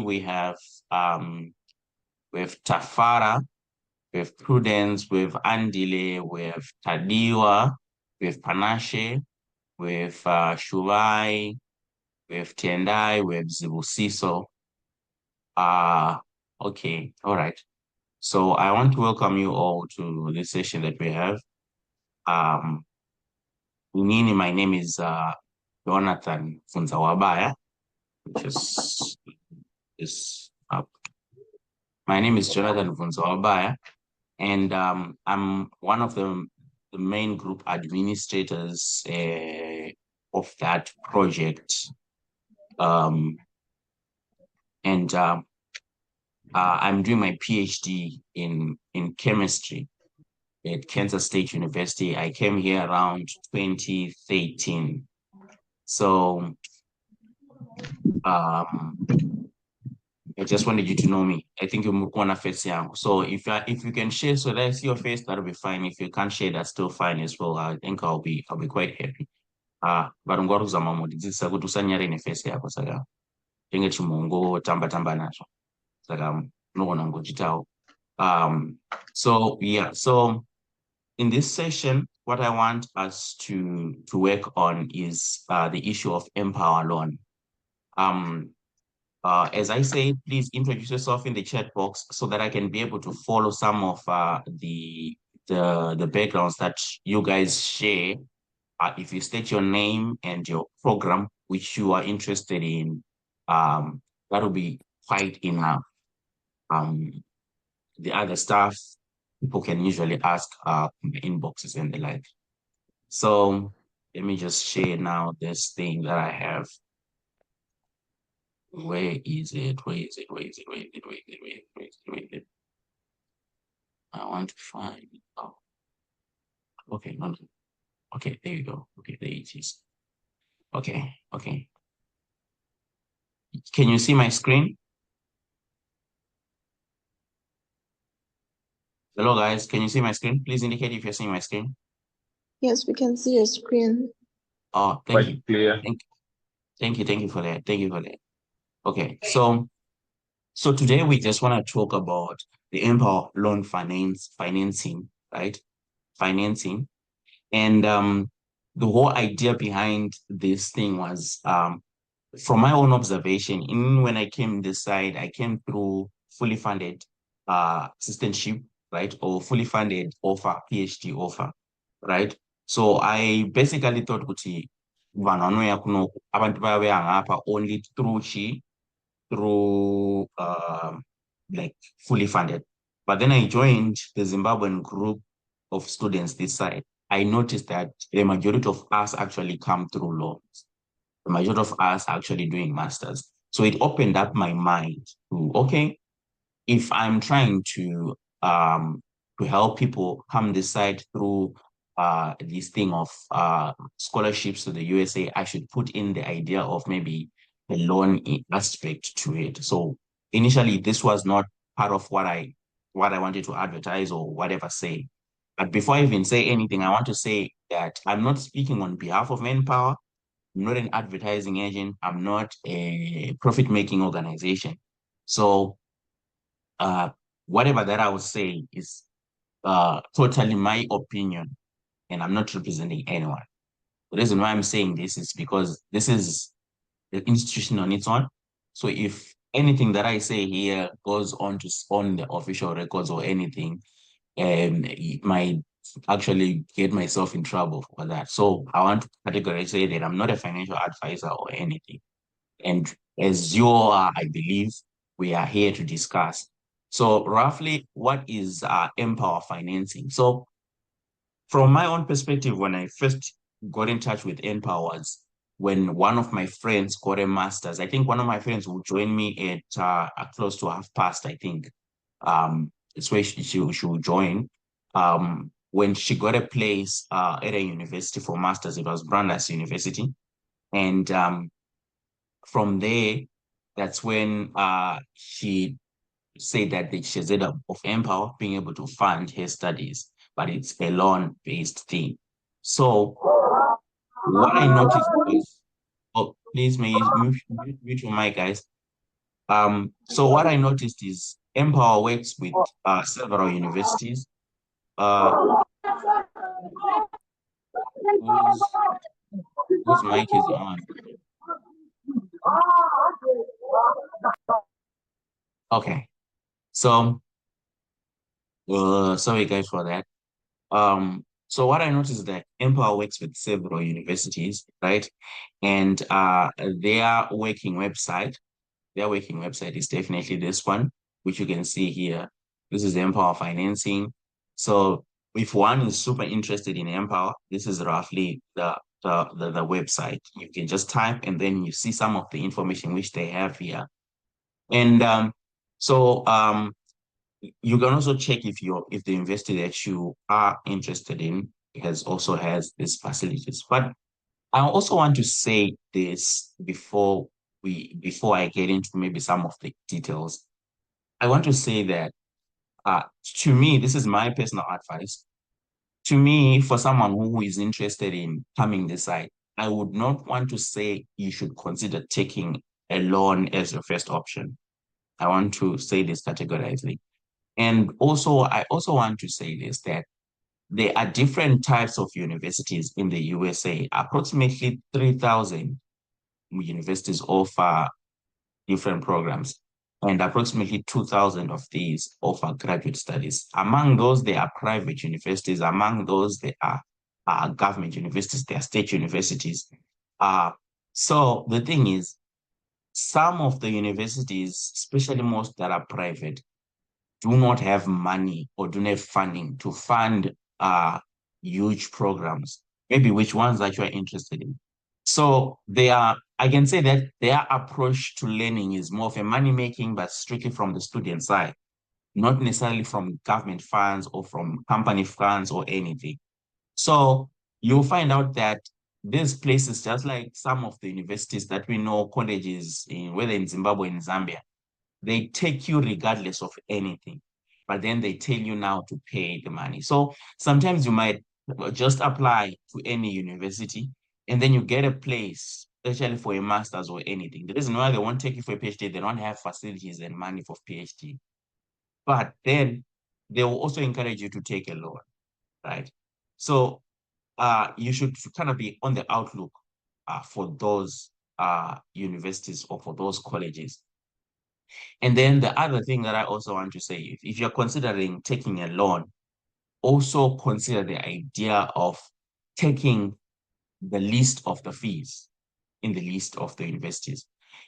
we have Tafara, we have Prudence, we have Andile, we have Tadiwa, we have Panache, we have Shuvai, we have Tendai, we have Zibusiso. Okay, all right. So I want to welcome you all to this session that we have. My name is Jonathan Funzawabaya, which is my name is Jonathan Funzawabaya, and I'm one of the main group administrators of that project. I'm doing my PhD in chemistry at Kansas State University. I came here around 2013. So I just wanted you to know me. I think you're Mukwana face young. So if you can share so that I see your face, that'll be fine. If you can't share, that's still fine as well. I think I'll be quite happy. But I'm going to Zamamo. This is a good sanyari in face yako saka. Tinga chimungo tamba nacho. Saka no one go So yeah, so in this session, what I want us to work on is the issue of Mpower loan. As I say, please introduce yourself in the chat box so that I can be able to follow some of the backgrounds that you guys share. If you state your name and your program which you are interested in, that will be quite enough. The other stuff people can usually ask in the inboxes and the like. So let me just share now this thing that I have. Where is it? I want to find it. Oh, okay, no. Okay, there you go. Okay, there it is. Okay. Can you see my screen? Hello, guys. Can you see my screen? Please indicate if you're seeing my screen. Yes, we can see your screen. Oh, thank you. Clear. Thank you for that. Okay, so today we just want to talk about the Mpower loan financing, right? Financing. And the whole idea behind this thing was from my own observation, when I came this side, I came through fully funded assistantship, right? Or fully funded offer, PhD offer, right? So I basically thought kuti vanhu abantu vaya only through like fully funded. But then I joined the Zimbabwean group of students this side. I noticed that the majority of us actually come through loans. The majority of us are actually doing masters. So it opened up my mind to, okay, if I'm trying to help people come this side through this thing of scholarships to the USA, I should put in the idea of maybe the loan aspect to it. So initially, this was not part of what I wanted to advertise or whatever say. But before I even say anything, I want to say that I'm not speaking on behalf of Mpower. I'm not an advertising agent. I'm not a profit-making organization. So whatever that I would say is totally my opinion, and I'm not representing anyone. The reason why I'm saying this is because this is the institution on its own. So if anything that I say here goes on the official records or anything, it might actually get myself in trouble for that. So I want to categorically say that I'm not a financial advisor or anything. And as you are, I believe, we are here to discuss. So roughly, what is Mpower financing? So from my own perspective, when I first got in touch with Mpower was when one of my friends got a master's. I think one of my friends will join me at close to past, I think. It's where she will join. When she got a place at a university for master's, it was Brandeis University. And from there, that's when she said that she's heard of Mpower being able to fund her studies, but it's a loan-based thing. So what I noticed was, oh, please may you mute your mic, guys. So what I noticed is Mpower works with several universities uh, whose whose mic is on. Okay, so sorry guys for that. So what I noticed is that Mpower works with several universities, right? And their working website is definitely this one, which you can see here. This is Empower Financing. So if one is super interested in Empower, this is roughly the website. You can just type and then you see some of the information which they have here. And so you can also check if the investor that you are interested in has these facilities. But I also want to say this before I get into maybe some of the details. I want to say that to me, this is my personal advice. To me, for someone who is interested in coming this side, I would not want to say you should consider taking a loan as your first option. I want to say this categorically. And also, I also want to say this that there are different types of universities in the USA. Approximately 3,000 universities offer different programs, and approximately 2,000 of these offer graduate studies. Among those, there are private universities. Among those, there are government universities, there are state universities. Uh, so the thing is, some of the universities, especially most that are private, do not have money or do not have funding to fund huge programs, maybe which ones that you are interested in. So I can say that their approach to learning is more of a money making, but strictly from the student side, not necessarily from government funds or from company funds or anything. So you'll find out that these places, just like some of the universities that we know, colleges in whether in Zimbabwe and Zambia, they take you regardless of anything, but then they tell you now to pay the money. So sometimes you might just apply to any university and then you get a place, especially for a master's or anything. The reason why they won't take you for a PhD, they don't have facilities and money for PhD. But then they will also encourage you to take a loan, right? So you should kind of be on the outlook for those universities or for those colleges. And then the other thing that I also want to say, if you're considering taking a loan, also consider the idea of taking the list of the fees in the list of the universities.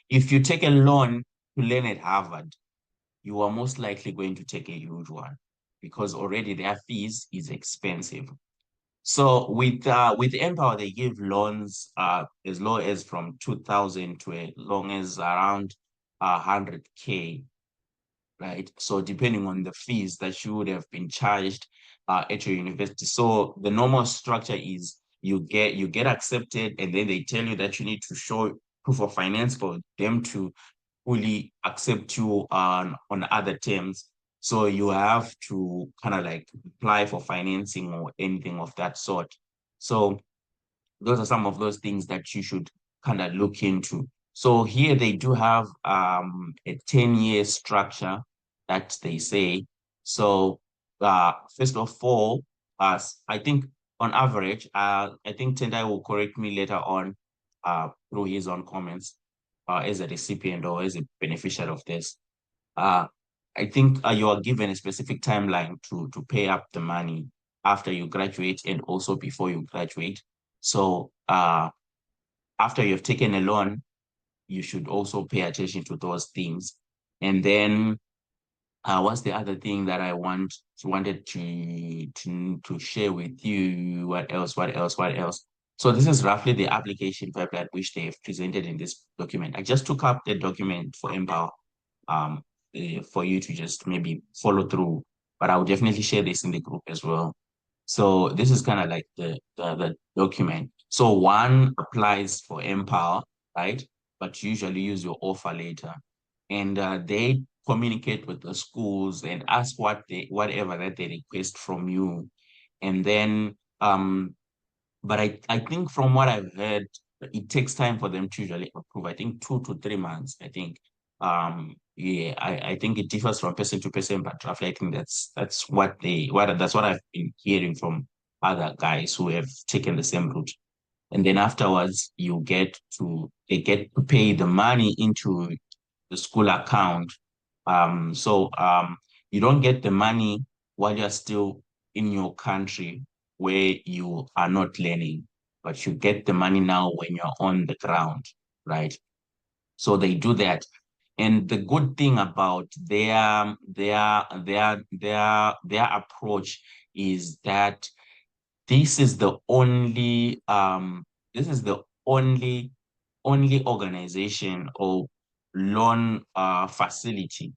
If you take a loan to learn at Harvard, you are most likely going to take a huge one because already their fees is expensive. So with Empower, they give loans as low as from 2,000 to as long as around 100K, right? So depending on the fees that you would have been charged at your university. So the normal structure is you get accepted, and then they tell you that you need to show proof of finance for them to fully accept you on other terms. So you have to kind of like apply for financing or anything of that sort. So those are some of those things that you should kind of look into. So here they do have a 10-year structure that they say. So first of all, I think on average, I think Tendai will correct me later on through his own comments as a recipient or as a beneficiary of this. Uh, I think you are given a specific timeline to pay up the money after you graduate and also before you graduate. So after you've taken a loan, you should also pay attention to those things. And then what's the other thing that I wanted to share with you? What else? What else? What else? So this is roughly the application pipeline which they have presented in this document. I just took up the document for Empower um, for you to just maybe follow through. But I will definitely share this in the group as well. So this is kind of like the document. So one applies for Empower, right? But you usually use your offer letter. And they communicate with the schools and ask whatever that they request from you. And then but I think from what I've heard, it takes time for them to usually approve. I think 2 to 3 months, I think. Yeah, I think it differs from person to person, but roughly I think that's what I've been hearing from other guys who have taken the same route. And then afterwards they get to pay the money into the school account. So you don't get the money while you're still in your country where you are not learning, but you get the money now when you're on the ground, right? So they do that. And the good thing about their approach is that this is the only this is the only organization or loan facility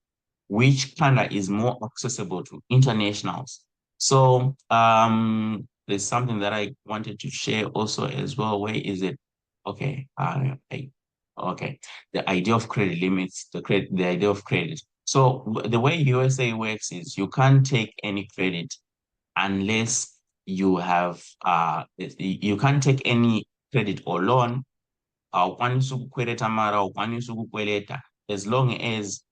which kind of is more accessible to internationals. So there's something that I wanted to share also as well. Where is it? Okay, okay. The idea of credit limits, the idea of credit. So the way USA works is you can't take any credit unless you can't take any credit or loan haukwanisi kukweleta mara haukwanisi kukweleta as long as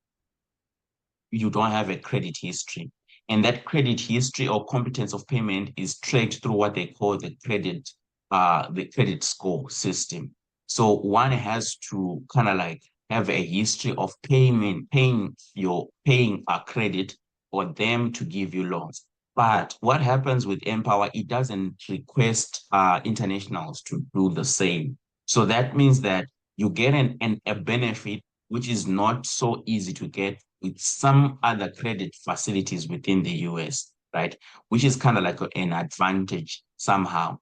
you don't have a credit history. And that credit history or competence of payment is tracked through what they call the credit score system. So one has to kind of like have a history of paying a credit for them to give you loans. But what happens with Mpower, it doesn't request internationals to do the same. So that means that you get a benefit which is not so easy to get with some other credit facilities within the US, right? Which is kind of like an advantage somehow.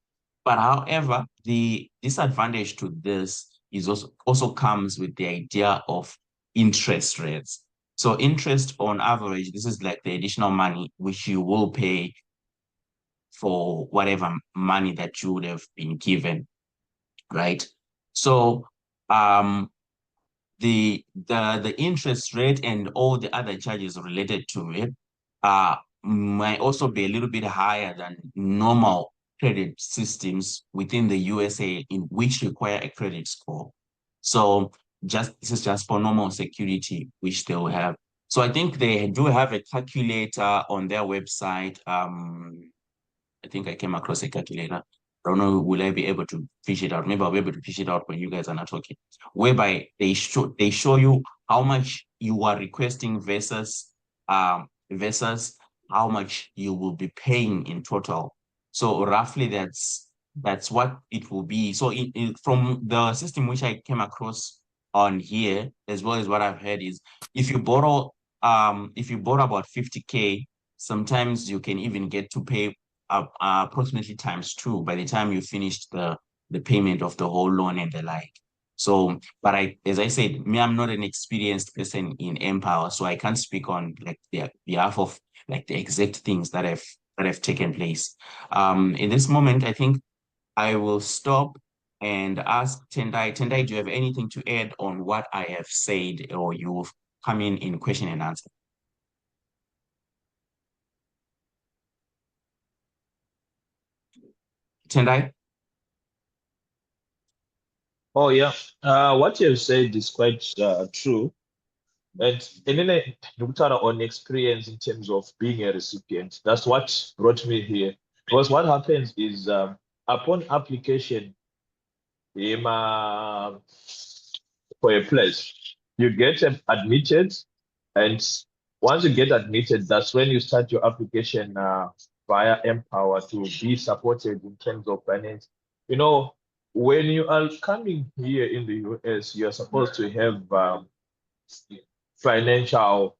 But however, the disadvantage to this is also comes with the idea of interest rates. So interest on average, this is like the additional money which you will pay for whatever money that you would have been given, right? So um the interest rate and all the other charges related to it might also be a little bit higher than normal credit systems within the USA in which require a credit score. So this is just for normal security, which they will have. So I think they do have a calculator on their website. I think I came across a calculator. I don't know, will I be able to fish it out? Maybe I'll be able to fish it out when you guys are not talking. Whereby they show you how much you are requesting versus how much you will be paying in total. So roughly that's what it will be. So from the system which I came across on here, as well as what I've heard is if you borrow about 50K, sometimes you can even get to pay approximately times two by the time you finished the payment of the whole loan and the like. So, but as I said, I'm not an experienced person in Empower, so I can't speak on like the behalf of like the exact things that have taken place. In this moment, I think I will stop and ask Tendai. Tendai, do you have anything to add on what I have said, or you've come in question and answer? Tendai? Oh yeah, what you have said is quite true. And then I looked at on experience in terms of being a recipient. That's what brought me here. Because what happens is upon application for a place, you get admitted, and once you get admitted, that's when you start your application via Empower to be supported in terms of finance. You know, when you are coming here in the US, you're supposed to have financial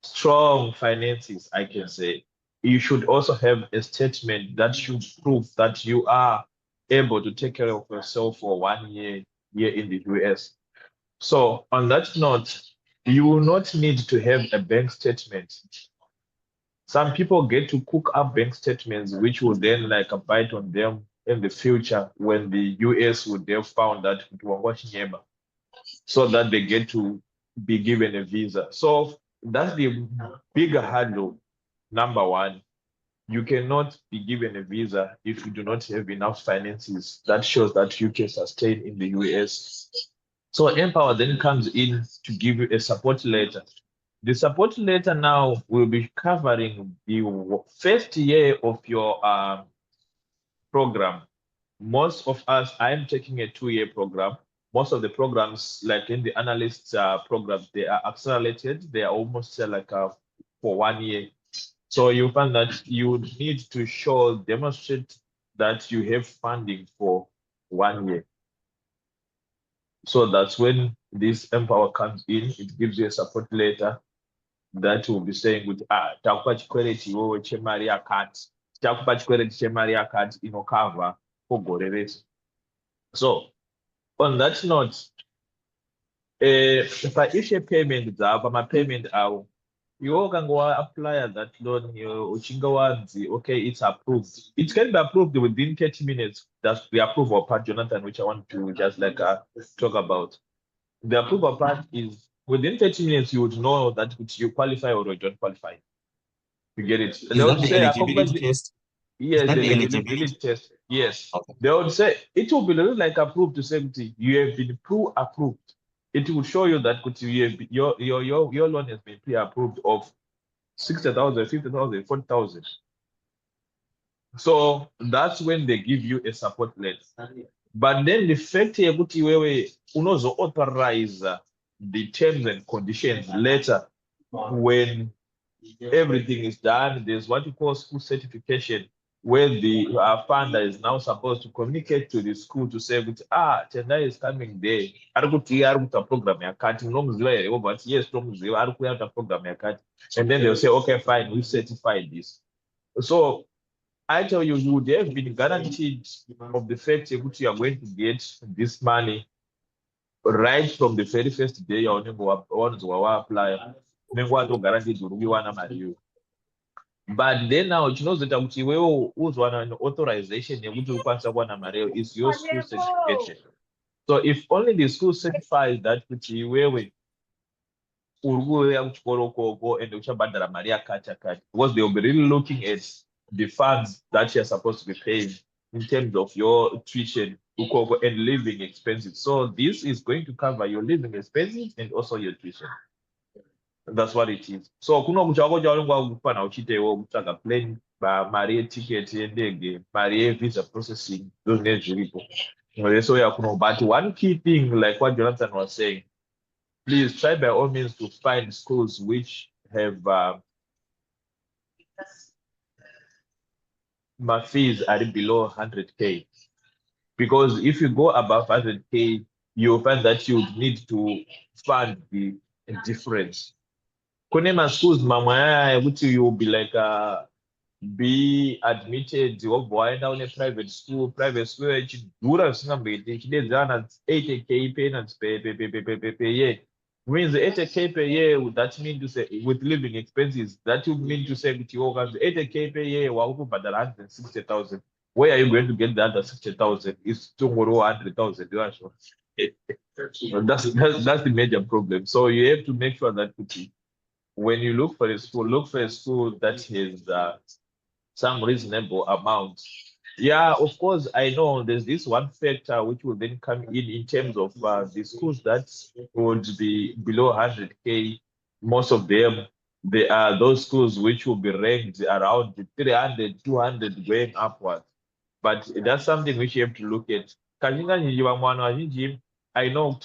strong finances, I can say. You should also have a statement that should prove that you are able to take care of yourself for 1 year here in the US. So on that note, you will not need to have a bank statement. Some people get to cook up bank statements, which will then like bite on them in the future when the US would have found that it was so that they get to be given a visa. So that's the bigger hurdle. Number one, you cannot be given a visa if you do not have enough finances that shows that you can sustain in the US. So Mpower then comes in to give you a support letter. The support letter now will be covering the first year of your program. Most of us, I'm taking a 2-year program. Most of the programs, like in the analyst programs, they are accelerated. They are almost like for 1 year. So you find that you need to demonstrate that you have funding for 1 year. So that's when this Empower comes in. It gives you a support letter that will be saying with takupa chikwereti iwewe chemari yakati, takupa chikwereti chemari yakati inokavha kwegore rese. So on that note, paishe payment dzavo payment avo iwe ukanga waapply that loan uchinge wanzi okay, it's approved. It can be approved within 30 minutes. That's the approval part, Jonathan, which I want to just like talk about. The approval part is within 30 minutes, you would know that you qualify or you don't qualify. You get it? Is that the eligibility test? Yes, that the the eligibility test. Yes. Okay. They would say it will be like approved to safety. You have been pre-approved. It will show you that you have your loan has been pre-approved of 60,000, 50,000, 40,000. So that's when they give you a support letter. But then the fact yekuti wewe unozo authorize the terms and conditions later when everything is done. There's what you call school certification, where the funder is now supposed to communicate to the school to say, Tendai is coming there. Arikuta program yakati, but yes, program yakati. And then they'll say, okay, fine, we certify this. So I tell you, you would have been guaranteed of the fact that you are going to get this money right from the very first day you're going to apply. Guaranteed to be one of you. But then now it knows that who's one authorization is your school certification. So if only the school certifies that because they'll be really looking at the funds that you're supposed to be paying in terms of your tuition and living expenses. So this is going to cover your living expenses and also your tuition. That's what it is. So kuno kuchako chaunenge kufana uchitewo kutsvaga plane, mari yeticket yendege, mari yevisa processing, those nezviripo. So yeah, but one key thing, like what Jonathan was saying, please try by all means to find schools which have my fees are below 100K. Because if you go above 100K, you'll find that you need to fund the difference. Kunema schools, mama, which you'll be like be admitted or go down a private school, which dura number 80K payments per year. Means 80K per year, that means to say with living expenses, that would mean to say with your 80K per year, 160,000. Where are you going to get the other 60,000? It's tomorrow 100,000. That's the major problem. So you have to make sure that when you look for a school that has some reasonable amount. Yeah, of course, I know there's this one factor which will then come in terms of the schools that would be below 100K. Most of them, they are those schools which will be ranked around 300, 200 going upwards. But that's something which you have to look at. I know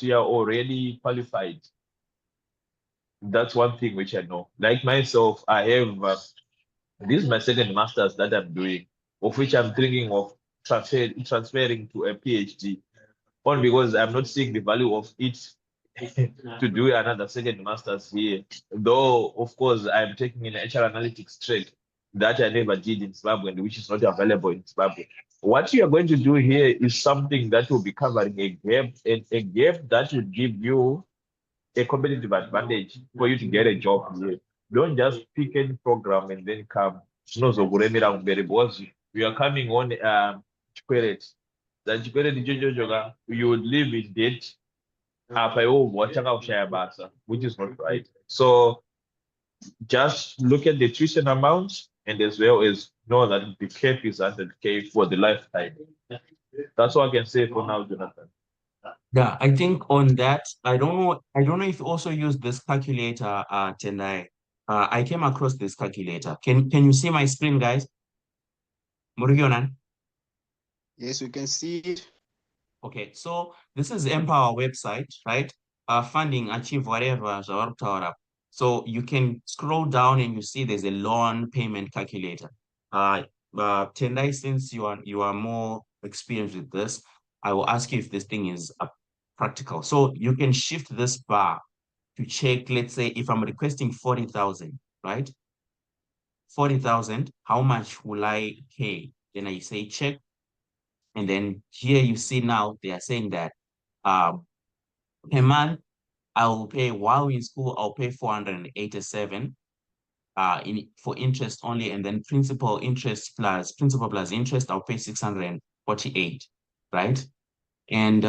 you are already qualified. That's one thing which I know. Like myself, I have this is my second master's that I'm doing, of which I'm thinking of transferring to a PhD, only because I'm not seeing the value of it to do another second master's here. Though, of course, I'm taking an HR analytics track that I never did in Zimbabwe, and which is not available in Zimbabwe. What you are going to do here is something that will be covering a gap, and a gap that will give you a competitive advantage for you to get a job here. Don't just pick any program and then come. Because we are coming on Chikwereti. That Chikwereti you would live in debt which is not right. So just look at the tuition amount and as well as know that the cap is 100K for the lifetime. That's what I can say for now, Jonathan. Yeah, I think on that, I don't know if you also use this calculator, Tendai. I came across this calculator. Can you see my screen, guys? Murugyonan? Yes, we can see it. Okay, so this is Empower website, right? Funding, achieve whatever. So you can scroll down and you see there's a loan payment calculator. Uh, Tendai, since you are more experienced with this, I will ask you if this thing is practical. So you can shift this bar to check, let's say, if I'm requesting 40,000, right? 40,000, how much will I pay? Then I say check. And then here you see now they are saying that um, per month, I will pay while in school, I'll pay 487 for interest only, and then principal plus interest, I'll pay 648, right? And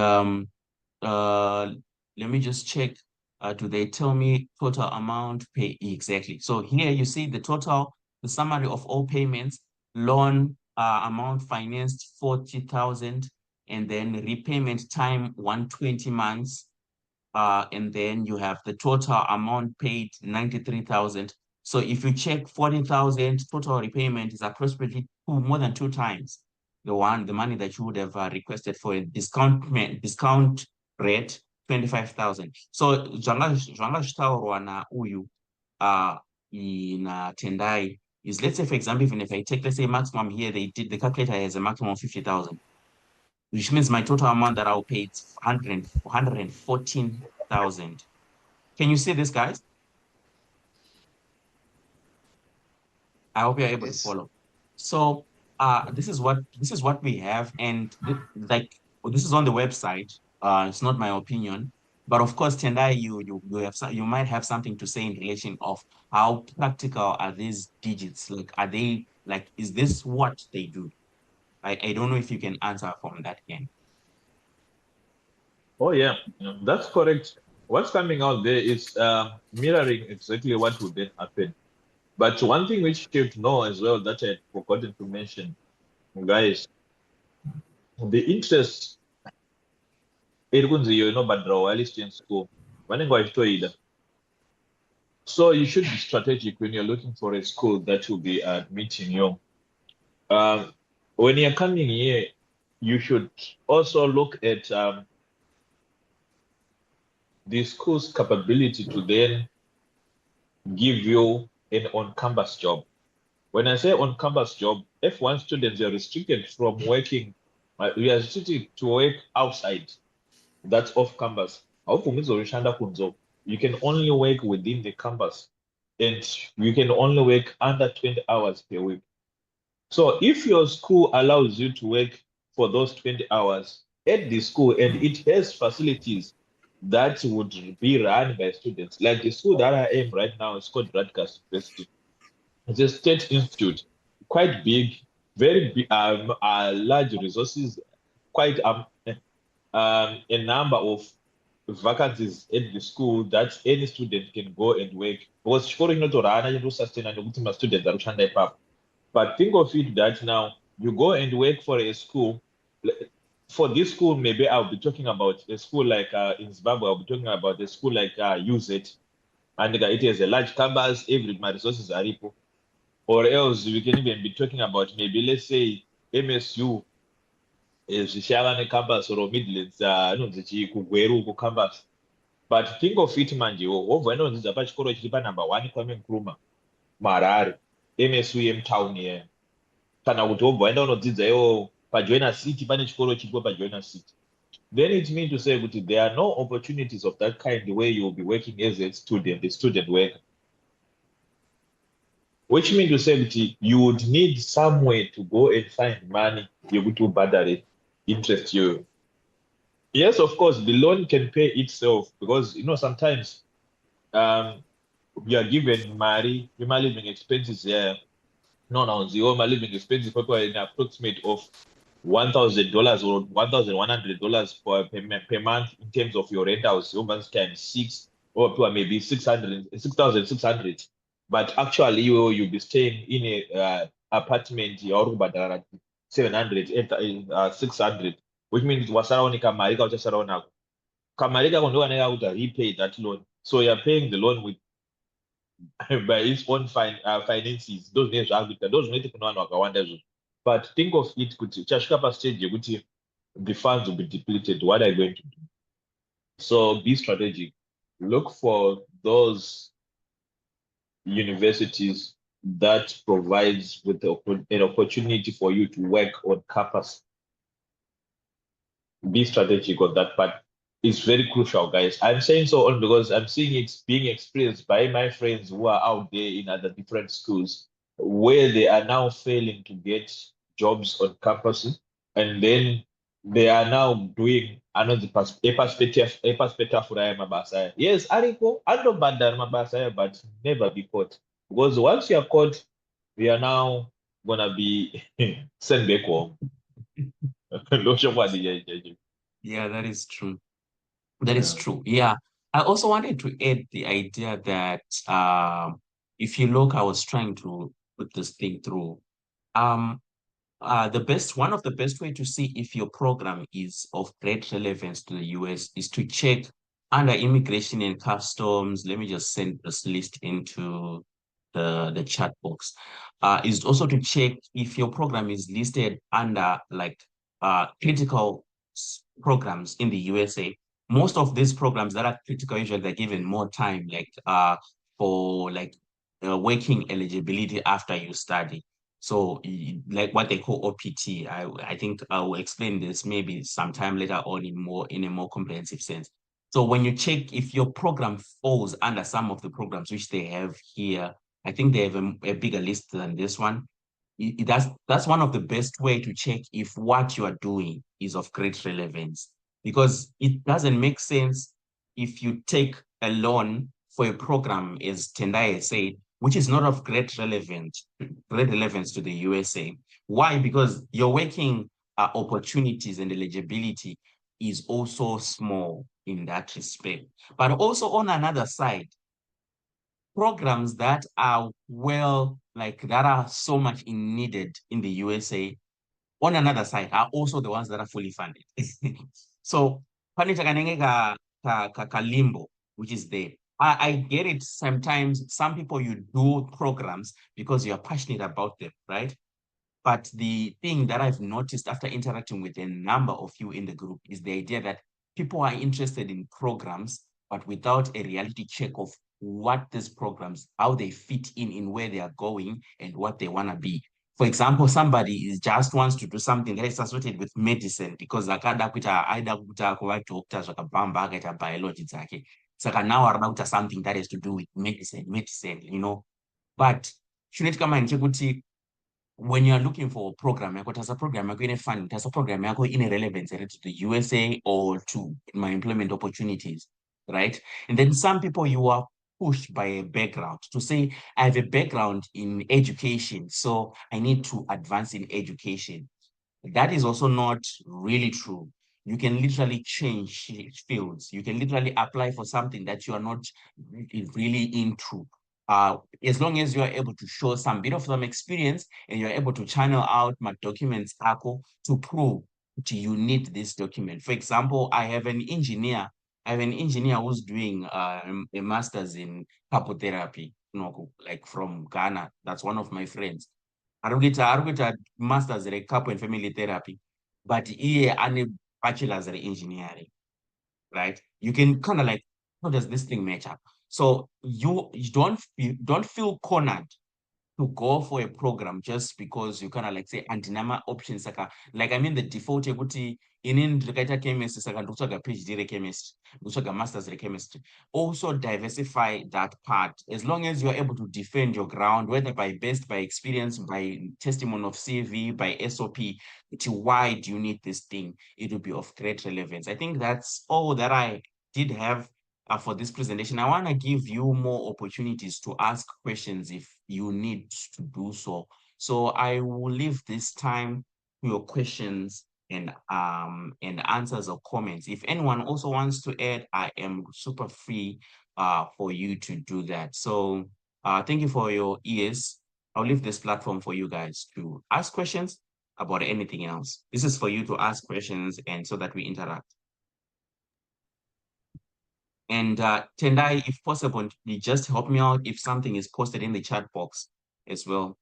uh let me just check. Do they tell me total amount pay exactly? So here you see the total, the summary of all payments, loan amount financed 40,000, and then repayment time 120 months, and then you have the total amount paid 93,000. So if you check 40,000 total repayment is approximately more than two times the money that you would have requested for a discount rate 25,000. So zvanga zvitaurwa nauyu in Tendai is, let's say for example, even if I take, let's say maximum here, the calculator has a maximum of 50,000, which means my total amount that I'll pay is 114,000. Can you see this, guys? I hope you're able to Yes. follow. So this is what we have, and this is on the website. It's not my opinion, but of course, Tendai, you might have something to say in relation of how practical are these digits? Like, are they like, is this what they do? I don't know if you can answer from that end. Oh yeah, that's correct. What's coming out there is mirroring exactly what would then happen. But one thing which you should know as well that I had forgotten to mention, guys, the interest iri kunzi iyo inobhadhirawo while in school vanenge vachitoida. So you should be strategic when you're looking for a school that will be meeting you. When you're coming here, you should also look at the school's capability to then give you an on-campus job. When I say on-campus job, F1 students are restricted from working, we are restricted to work outside. That's off campus. You can only work within the campus, and you can only work under 20 hours per week. So if your school allows you to work for those 20 hours at the school and it has facilities that would be run by students, like the school that I am right now is called Grad University. It's a state institute, quite big, very big, large resources, quite a number of vacancies at the school that any student can go and work. Because chikoro chinotorana chinotosustaina nekuti mastudents arikushanda ipapo. But think of it that now you go and work for a school. For this school, maybe I'll be talking about a school like in Zimbabwe, I'll be talking about a school like UZ. And it has a large campus, every my resources are equal. Or else we can even be talking about maybe, let's say, MSU is Shagane campus or Midlands, Kugweru campus. But think of it, manje, wobva inodzidza pachikoro chiri panumber 1 Kwame Nkrumah, Marare, MSU Mtown here. Kana kuti wobva waenda unodzidza iwo pajoiner city, pane chikoro chiripo pajoiner city. Then it means to say that there are no opportunities of that kind where you will be working as a student worker. Which means to say that you would need somewhere to go and find money you would do better interest you. Yes, of course, the loan can pay itself because sometimes you are given money, your living expenses here. No, the home living expenses people are in approximate of $1,000 or $1,100 per month in terms of your rent house. Almost times 6 or maybe 6,600. But actually, you'll be staying in a apartment. You're 700, 600. which means wasara ni kamari ka uchasara nako. Kamari kako ndo kaneka kuti repay that loan. So you're paying the loan with by its own finances. Those names are good. Those need to know wakawanda zvo. But think of it kuti chasvika pastage yekuti the funds will be depleted. What are you going to do? So be strategic. Look for those universities that provides with an opportunity for you to work on campus. Be strategic on that part. It's very crucial, guys. I'm saying so only because I'm seeing it being experienced by my friends who are out there in other different schools where they are now failing to get jobs on campuses, and then they are now doing another perspective for mabasa. Yes, ariko, andobandar mabasa, but never be caught. Because once you are caught, we are now gonna be sent back home. Yeah, that is true. That is true. Yeah. I also wanted to add the idea that if you look, I was trying to put this thing through. Um, one of the best way to see if your program is of great relevance to the US is to check under immigration and customs. Let me just send this list into the chat box. Is also to check if your program is listed under like critical programs in the USA. Most of these programs that are critical usually they're given more time, like for like working eligibility after you study. So like what they call OPT, I think I will explain this maybe sometime later on in a more comprehensive sense. So when you check if your program falls under some of the programs which they have here, I think they have a bigger list than this one. That's one of the best way to check if what you are doing is of great relevance, because it doesn't make sense if you take a loan for a program, as Tendai said, which is not of great relevance to the USA. Why? Because your working opportunities and eligibility is also small in that respect. But also on another side, programs that are that are so much needed in the USA, on another side, are also the ones that are fully funded. So, limbo, which is there. I get it. Sometimes some people you do programs because you are passionate about them, right? But the thing that I've noticed after interacting with a number of you in the group is the idea that people are interested in programs, but without a reality check of what these programs, how they fit in where they are going and what they want to be. For example, somebody is just wants to do something that is associated with medicine because akada kuita aida kuita kuva doctor zvakabhamba akaita biology dzake. Saka now arada kuita something that has to do with medicine, you know. But chinoitika manje chekuti when you are looking for a program, as a program in a fund, as a program in a relevance to the USA or to my employment opportunities, right? And then some people you are pushed by a background to say, I have a background in education, so I need to advance in education. That is also not really true. You can literally change fields. You can literally apply for something that you are not really into. As long as you are able to show some bit of some experience and you're able to channel out my documents to prove that you need this document. For example, I have an engineer who's doing a master's in couple therapy, like from Ghana. That's one of my friends. Arikuita masters couple and family therapy, but here and bachelor's engineering, right? You can kind of like, how does this thing match up? So you don't feel cornered to go for a program just because you kind of like say antinama options like I mean the default yekuti inini ndikaita chemistry saka ndokutsvaga PhD rechemistry, ndokutsvaga masters rechemistry. Also diversify that part as long as you're able to defend your ground, whether by experience, by testimony of CV, by SOP. Why do you need this thing? It will be of great relevance. I think that's all that I did have for this presentation. I want to give you more opportunities to ask questions if you need to do so. So I will leave this time to your questions and answers or comments. If anyone also wants to add, I am super free for you to do that. So thank you for your ears. I'll leave this platform for you guys to ask questions, about anything else. This is for you to ask questions and so that we interact. And Tendai, if possible, you just help me out if something is posted in the chat box as well.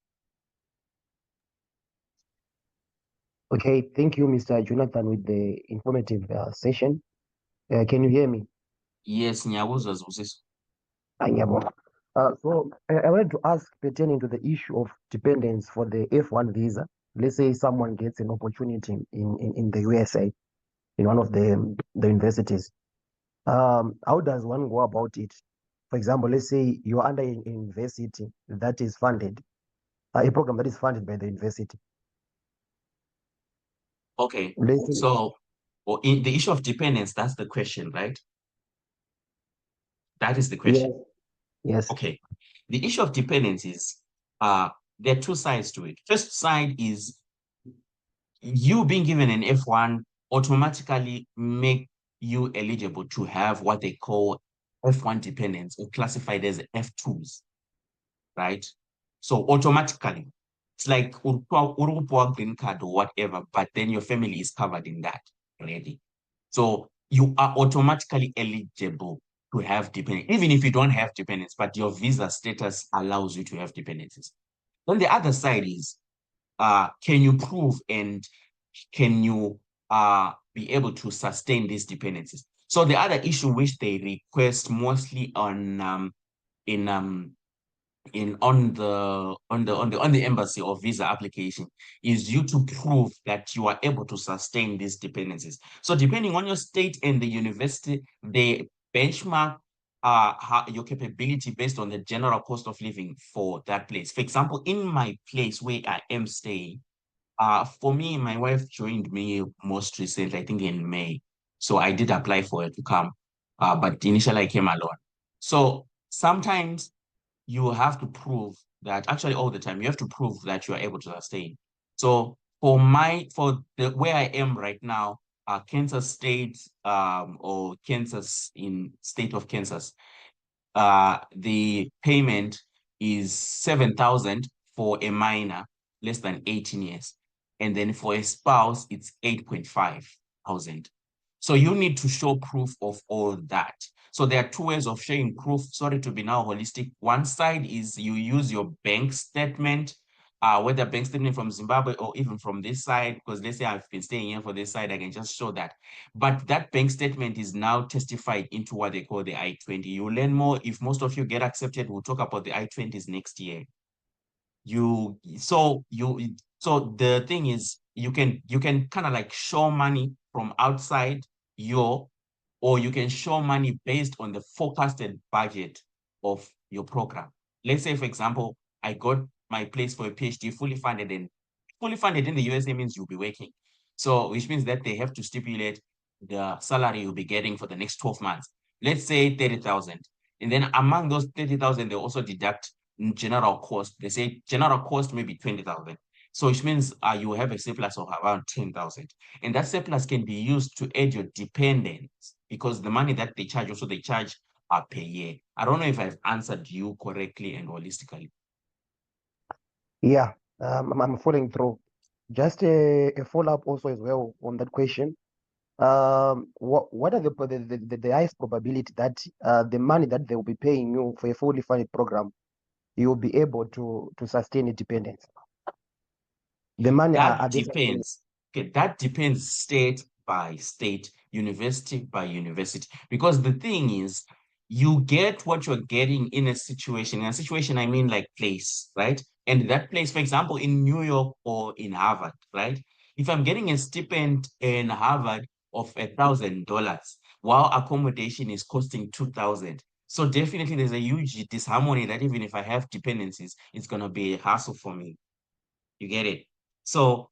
Okay, thank you, Mr. Jonathan, with the informative session. Can you hear me? Yes, Nyabuzo Zuziso. Ngiyabonga. So I wanted to ask pertaining to the issue of dependence for the F1 visa. Let's say someone gets an opportunity in the USA, in one of the universities. How does one go about it? For example, let's say you're under a university that is funded, a program that is funded by the university. Okay, Let's say, so in the issue of dependence, that's the question, right? That is the question. yes. Okay. The issue of dependence is there are two sides to it. First side is you being given an F1 automatically make you eligible to have what they call F1 dependents or classified as F2s, right? So automatically, it's like urupuwa green card or whatever, but then your family is covered in that already. So you are automatically eligible to have dependents, even if you don't have dependents, but your visa status allows you to have dependencies. Then the other side is, can you prove and can you be able to sustain these dependencies? So the other issue which they request mostly on on the embassy or visa application is you to prove that you are able to sustain these dependencies. So depending on your state and the university, they benchmark your capability based on the general cost of living for that place. For example, in my place where I am staying, for me, my wife joined me most recently, I think in May. So I did apply for her to come, but initially I came alone. So sometimes you have to prove that, actually all the time, you have to prove that you are able to sustain. So for the where I am right now, Kansas State, or Kansas in state of Kansas, the payment is 7,000 for a minor less than 18 years. And then for a spouse, it's 8,500. So you need to show proof of all that. So there are two ways of showing proof. Sorry to be now holistic. One side is you use your bank statement, whether bank statement from Zimbabwe or even from this side, because let's say I've been staying here for this side, I can just show that. But that bank statement is now testified into what they call the I-20. You'll learn more. If most of you get accepted, we'll talk about the I-20s next year. So the thing is, you can kind of like show money from outside or you can show money based on the forecasted budget of your program. Let's say, for example, I got my place for a PhD fully funded, and fully funded in the USA means you'll be working. So which means that they have to stipulate the salary you'll be getting for the next 12 months. Let's say 30,000. And then among those 30,000, they also deduct general cost. They say general cost may be 20,000. So which means you have a surplus of around 10,000. And that surplus can be used to aid your dependents, because the money that they charge, also they charge per year. I don't know if I've answered you correctly and holistically. Yeah, I'm following through. Just a follow-up also as well on that question. What are the highest probability that the money that they will be paying you for a fully funded program, you will be able to sustain independence? The money That depends. Okay, that depends state by state, university by university. Because the thing is, you get what you're getting in a situation. In a situation, I mean like place, right? And that place, for example, in New York or in Harvard, right? If I'm getting a stipend in Harvard of $1,000, while accommodation is costing 2,000. So definitely there's a huge disharmony that even if I have dependencies, it's gonna be a hassle for me. You get it? So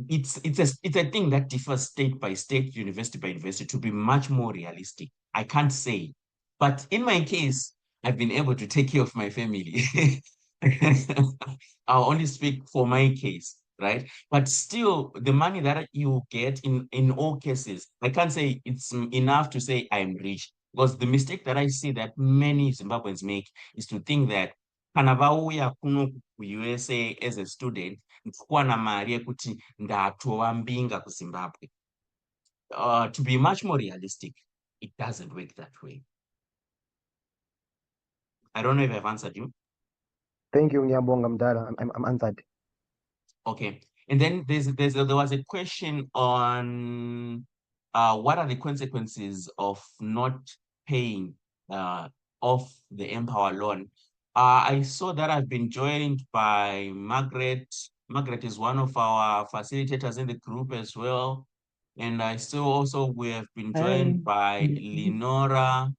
it's a thing that differs state by state, university by university, to be much more realistic. I can't say. But in my case, I've been able to take care of my family. I'll only speak for my case, right? But still, the money that you get in all cases, I can't say it's enough to say I'm rich. Because the mistake that I see that many Zimbabweans make is to think that kana vauya kuno kuUSA as a student ndikuwana mari yekuti ndatova mbinga kuZimbabwe. To be much more realistic, it doesn't work that way. I don't know if I've answered you. Thank you, Ngiyabonga Mdala. I'm answered. Okay. And then there was a question on what are the consequences of not paying off the Mpower loan. I saw that I've been joined by Margaret. Margaret is one of our facilitators in the group as well. And I saw also we have been joined by Lenora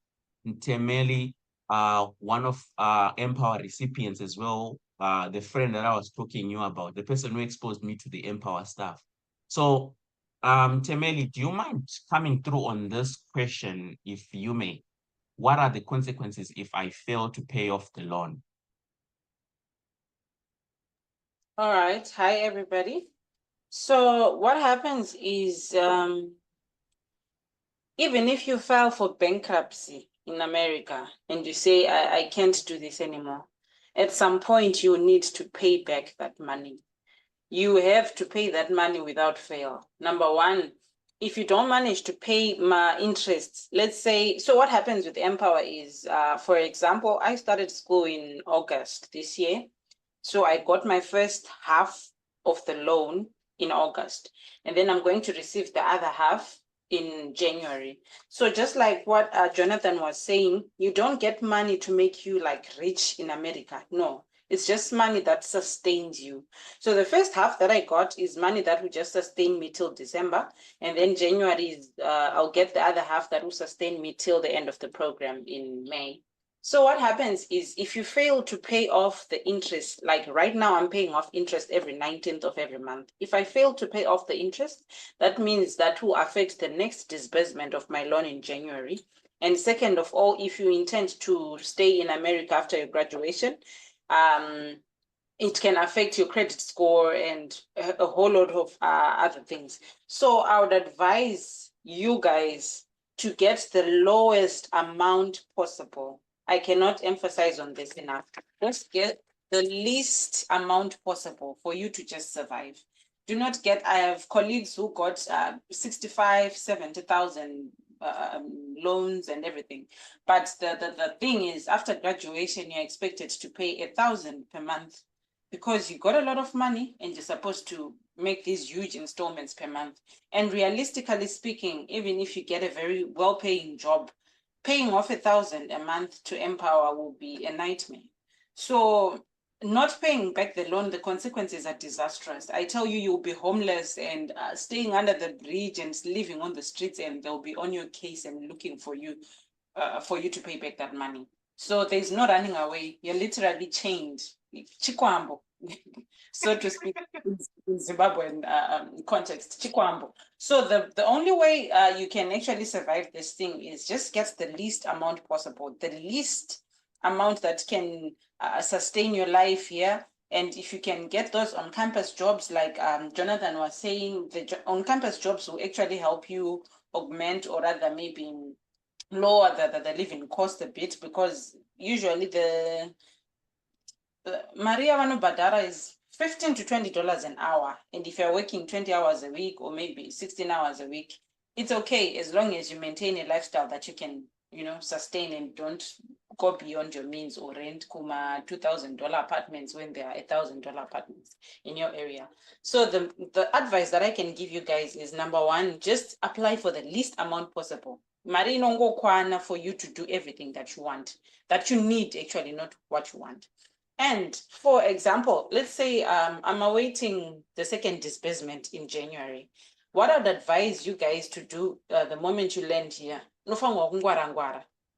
Ntemeli, one of Mpower recipients as well. The friend that I was talking you about, the person who exposed me to the Mpower stuff. So, Temeli, do you mind coming through on this question, if you may? What are the consequences if I fail to pay off the loan? All right. Hi, everybody. So what happens is even if you file for bankruptcy in America and you say, I can't do this anymore, at some point you need to pay back that money. You have to pay that money without fail. Number one, if you don't manage to pay my interest, let's say, so what happens with Mpower is, for example, I started school in August this year. So I got my first half of the loan in August, and then I'm going to receive the other half in January. So just like what Jonathan was saying, you don't get money to make you like rich in America. No, it's just money that sustains you. So the first half that I got is money that will just sustain me till December. And then January is, I'll get the other half that will sustain me till the end of the program in May. So what happens is if you fail to pay off the interest, like right now I'm paying off interest every 19th of every month. If I fail to pay off the interest, that means that will affect the next disbursement of my loan in January. And second of all, if you intend to stay in America after your graduation, it can affect your credit score and a whole lot of other things. So I would advise you guys to get the lowest amount possible. I cannot emphasize on this enough. Just get the least amount possible for you to just survive. Do not get, I have colleagues who got 65, 70,000 loans and everything. But the thing is, after graduation, you're expected to pay 1,000 per month because you got a lot of money and you're supposed to make these huge installments per month. And realistically speaking, even if you get a very well-paying job, paying off 1,000 a month to Mpower will be a nightmare. So not paying back the loan, the consequences are disastrous. I tell you, you'll be homeless and staying under the bridge and living on the streets, and they'll be on your case and looking for you to pay back that money. So there's no running away. You're literally chained. Chikwambo, so to speak, in Zimbabwean context, Chikwambo. So the only way you can actually survive this thing is just get the least amount possible, the least amount that can sustain your life here. And if you can get those on-campus jobs, like Jonathan was saying, the on-campus jobs will actually help you augment or rather maybe lower the living cost a bit, because usually the Maria Vanubadara is $15 to $20 an hour. And if you're working 20 hours a week or maybe 16 hours a week, it's okay as long as you maintain a lifestyle that you can, sustain and don't go beyond your means or rent kuma $2,000 apartments when there are $1,000 apartments in your area. So the advice that I can give you guys is, number one, just apply for the least amount possible. Mari inongo kwana for you to do everything that you want, that you need actually, not what you want. And for example, let's say I'm awaiting the second disbursement in January. What I'd advise you guys to do the moment you land here,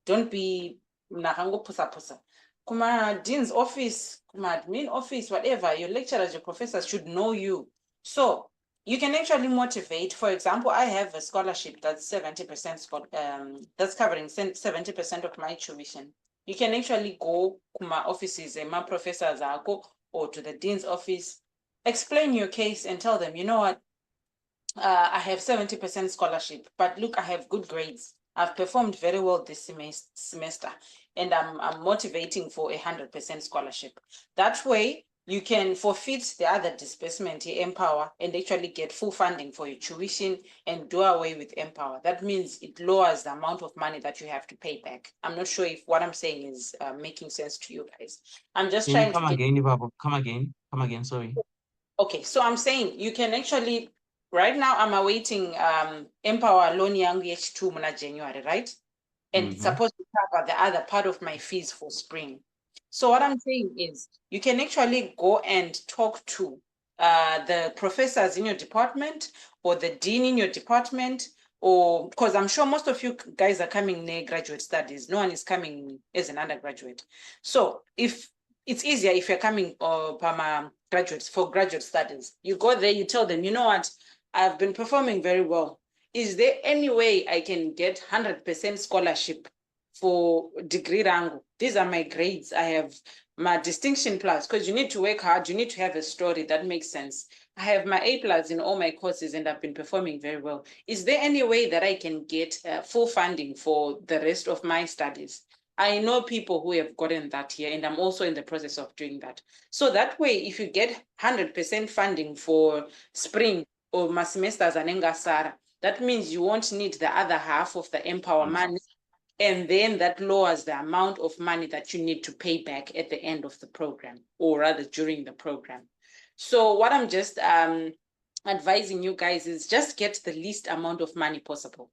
don't be pusa. Kuma dean's office, kuma admin office, whatever, your lecturers, your professors should know you. So you can actually motivate. For example, I have a scholarship that's 70%, that's covering 70% of my tuition. You can actually go to my offices and my professors or to the dean's office, explain your case and tell them, you know what, I have 70% scholarship, but look, I have good grades. I've performed very well this semester, and I'm motivating for 100% scholarship. That way, you can forfeit the other disbursement here, Mpower, and actually get full funding for your tuition and do away with Mpower. That means it lowers the amount of money that you have to pay back. I'm not sure if what I'm saying is making sense to you guys. I'm just Can you trying come to get. again, Ibaba? Come again, sorry. Okay, so I'm saying you can actually, right now I'm awaiting Mpower loan young H2 muna January, right? And it's supposed to cover the other part of my fees for spring. So what I'm saying is you can actually go and talk to the professors in your department or the dean in your department, or because I'm sure most of you guys are coming near graduate studies. No one is coming as an undergraduate. So if it's easier if you're coming graduates for graduate studies, you go there, you tell them, you know what, I've been performing very well. Is there any way I can get 100% scholarship for degree rango? These are my grades. I have my distinction plus, because you need to work hard. You need to have a story that makes sense. I have my A plus in all my courses and I've been performing very well. Is there any way that I can get full funding for the rest of my studies? I know people who have gotten that here, and I'm also in the process of doing that. So that way, if you get 100% funding for spring or my semesters and engasara, that means you won't need the other half of the Mpower money, and then that lowers the amount of money that you need to pay back at the end of the program, or rather during the program. So what I'm just advising you guys is just get the least amount of money possible.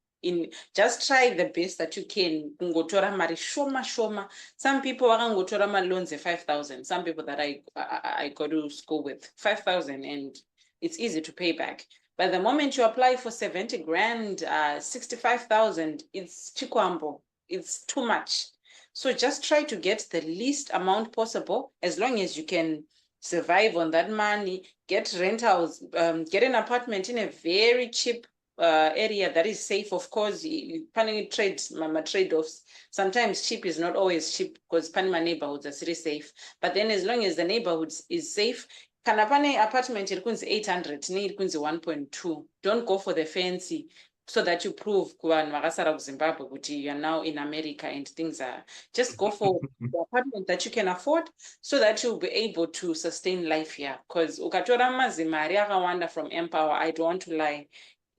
Just try the best that you can. Kungotora mari shoma. Some people vakangotora loans 5,000. Some people that I go to school with 5,000, and it's easy to pay back. But the moment you apply for 70 grand, 65,000, it's chikwambo. It's too much. So just try to get the least amount possible, as long as you can survive on that money, get rentals, get an apartment in a very cheap area that is safe. Of course, planning trade-offs. Sometimes cheap is not always cheap, because Panama neighborhoods are very safe. But then as long as the neighborhood is safe, kana pane apartment iri kunzi 800 ne iri kunzi 1.2. Don't go for the fancy, so that you prove kuvanhu vakasara kuZimbabwe kuti you are now in America and things are. Just go for the apartment that you can afford, so that you'll be able to sustain life here. Because ukatora mazimari akawanda from Mpower, I don't want to lie,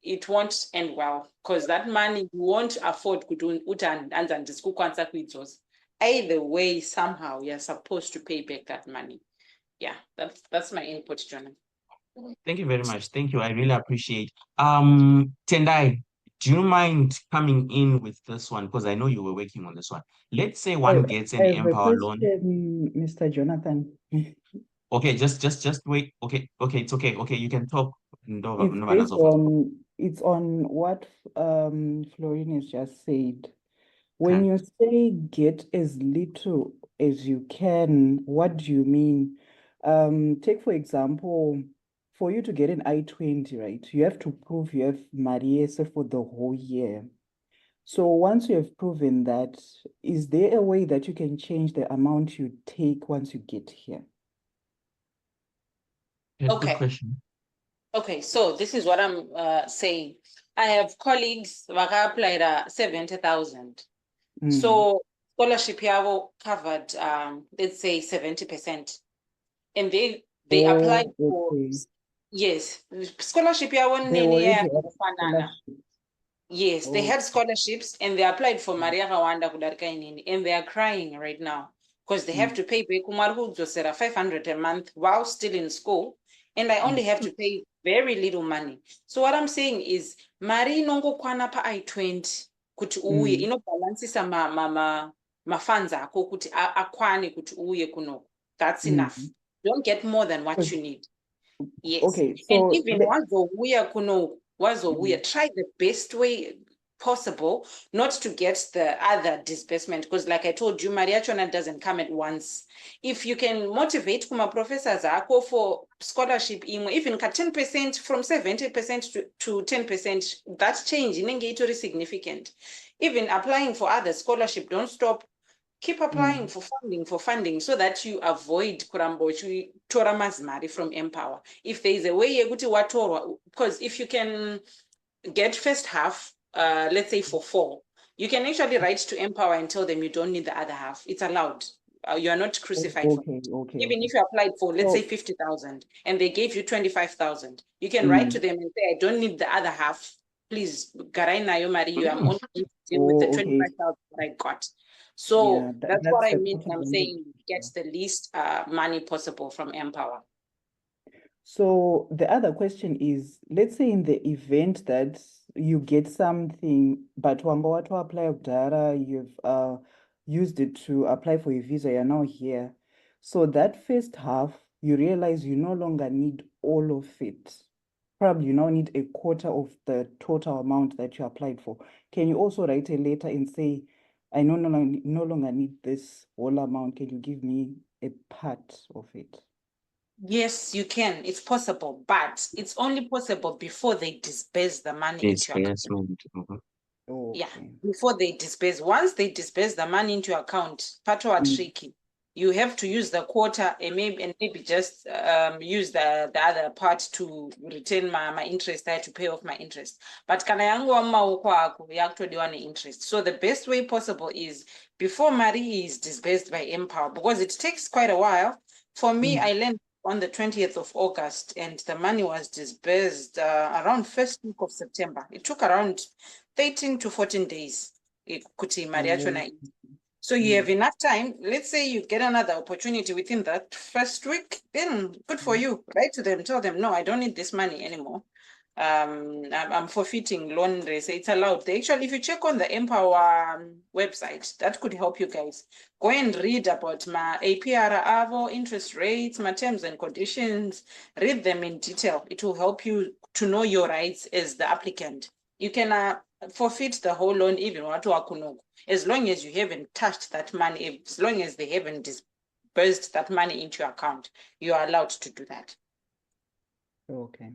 it won't end well, because that money you won't afford kuti handisi kukwanisa kuidzosa. Either way, somehow you're supposed to pay back that money. Yeah, that's my input, Jonah. Thank you very much. Thank you. I really appreciate. Tendai, do you mind coming in with this one? Because I know you were working on this one. Let's say one gets an I have a Mpower loan. question, Mr. Jonathan. Okay, just wait. Okay, it's okay. Okay, you can talk. It's on what Florine has just said. When Okay. you say get as little as you can, what do you mean? Take for example, for you to get an I-20, right? You have to prove you have Mariese for the whole year. So once you have proven that, is there a way that you can change the amount you take once you get here? Yeah, Okay. good question. Okay, so this is what I'm saying. I have colleagues who applied 70,000. So scholarship yavo covered, let's say 70%. And they applied for, yes, scholarship yavo They already have scholarship. Yes, they had scholarships and they applied for Maria Rwanda kudarika inini, and they are crying right now because they have to pay Kumaru Josera 500 a month while still in school, and I only have to pay very little money. So what I'm saying is Mari nongo kwana pa I-20 kuti uye inobalancisa ma funds ako kuti akwane kuti uye kuno. That's enough. Don't get more than what you need. Yes. Okay, so and even wazouya kuno wazouya, try the best way possible not to get the other disbursement, because like I told you, Maria Chona doesn't come at once. If you can motivate kuma professors ako for scholarship, even 10% from 70% to 10%, that change is significant. Even applying for other scholarship, don't stop. Keep applying for funding so that you avoid kurambo tora mazimari from Mpower. If there is a way because if you can get first half, let's say for 4, You can actually write to Mpower and tell them you don't need the other half. It's allowed. You are not crucified for it. Even if you applied for, let's say, 50,000 and they gave you 25,000, you can write to them and say, I don't need the other half. Please, Garai na yo mari, you am only deal with the 25,000 that I got. So Yeah, that's what I the mean when I'm possibility. saying get the least money possible from Mpower. So the other question is, let's say in the event that you get something, but wamba watu apply data, you've used it to apply for your visa, you're now here. So that first half, you realize you no longer need all of it. Probably you now need a quarter of the total amount that you applied for. Can you also write a letter and say, I no longer need this whole amount. Can you give me a part of it? Yes, you can. It's possible, but it's only possible before they disperse the money into your account. Yeah, before they disperse. Once they disperse the money into your account, part are tricky. You have to use the quarter and maybe just use the other part to retain my interest. I had to pay off my interest. But kana yangu you actually want interest. So the best way possible is before money is dispersed by Mpower, because it takes quite a while. For me, I learned on the 20th of August, and the money was disbursed around first week of September. It took around 13 to 14 days. So you have enough time. Let's say you get another opportunity within that first week, then good for you. Write to them, tell them, no, I don't need this money anymore. I'm forfeiting loan. They say it's allowed. They actually, if you check on the Mpower website, that could help you guys. Go and read about my APR, AVO, interest rates, my terms and conditions. Read them in detail. It will help you to know your rights as the applicant. You can forfeit the whole loan, even as long as you haven't touched that money, as long as they haven't disbursed that money into your account, you are allowed to do that. Okay.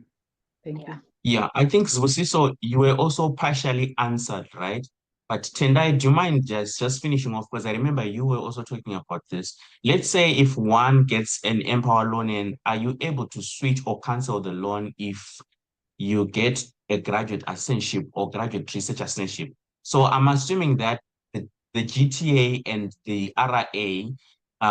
Thank you. Yeah, I think Zosiso, you were also partially answered, right? But Tendai, do you mind just finishing off? Because I remember you were also talking about this. Let's say if one gets an Mpower loan, and are you able to switch or cancel the loan if you get a graduate assistantship or graduate research assistantship? So I'm assuming that the GTA and the RA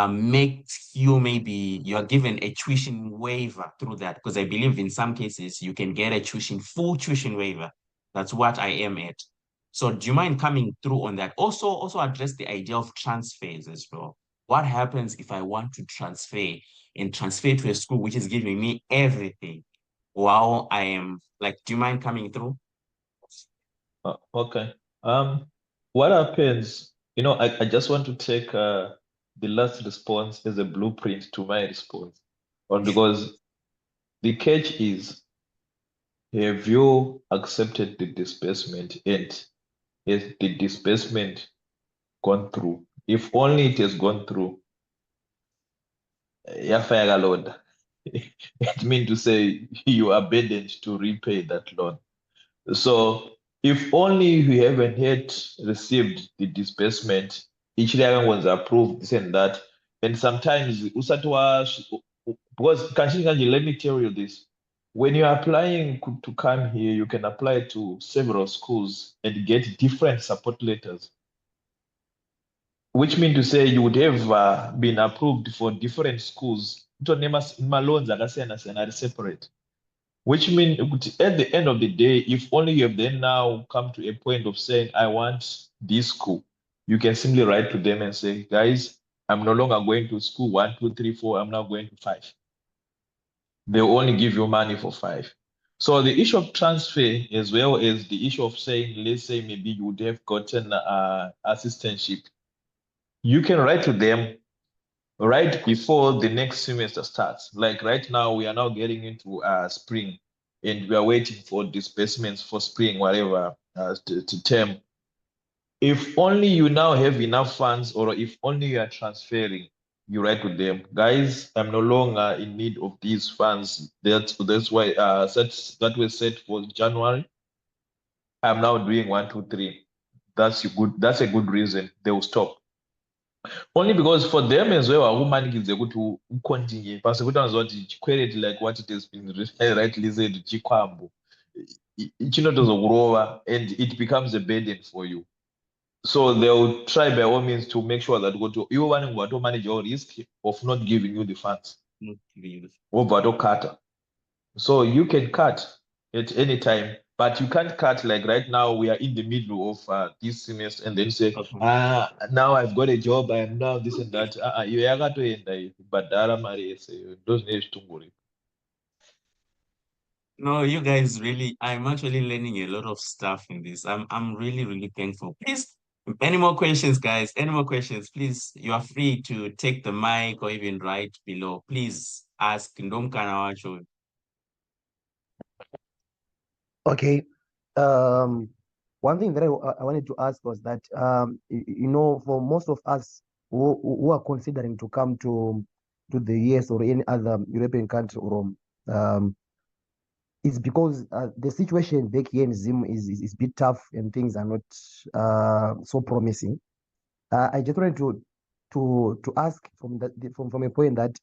makes you, maybe you're given a tuition waiver through that, because I believe in some cases you can get a full tuition waiver. That's what I am at. So do you mind coming through on that? Also address the idea of transfers as well. What happens if I want to transfer to a school which is giving me everything while I am like, do you mind coming through? Okay. What happens, I just want to take the last response as a blueprint to my response. Because the catch is, have you accepted the disbursement and has the disbursement gone through? If only it has gone through, yafaka loan. It means to say you are burdened to repay that loan. So if only you haven't yet received the disbursement, each was approved, this and that. And sometimes because Kanji, let me tell you this. When you're applying to come here, you can apply to several schools and get different support letters, which means to say you would have been approved for different schools. Loans are separate. Which means at the end of the day, if only you have then now come to a point of saying, I want this school, you can simply write to them and say, guys, I'm no longer going to school 1, 2, 3, 4, I'm now going to 5. They'll only give you money for 5. So the issue of transfer, as well as the issue of saying, let's say maybe you would have gotten assistantship, you can write to them right before the next semester starts. Like right now, we are now getting into spring, and we are waiting for disbursements for spring, whatever, to term. If only you now have enough funds, or if only you are transferring, you write to them, guys, I'm no longer in need of these funds. That's why that was set for January. I'm now doing 1, 2, 3. That's a good reason. They will stop. Only because for them as well, a woman gives a good to continue. Pastor Kutan what queried like what it has been rightly said, Chikwambu. It doesn't grow over and it becomes a burden for you. So they'll try by all means to make sure that you want to manage your risk of not giving you the funds. Not really. Over to cut. So you can cut at any time, but you can't cut like right now. We are in the middle of this semester, and then say, Okay. now I've got a job. I am now this and that. You have to end, but those need to worry. No, you guys really, I'm actually learning a lot of stuff in this. I'm really, really thankful. Please, any more questions, guys? Any more questions? Please, you are free to take the mic or even write below. Please ask. Ndomkana. Okay. One thing that I wanted to ask was that for most of us who are considering to come to the US or any other European country, or it's because the situation back here in Zim is a bit tough and things are not so promising. I just wanted to ask from a point that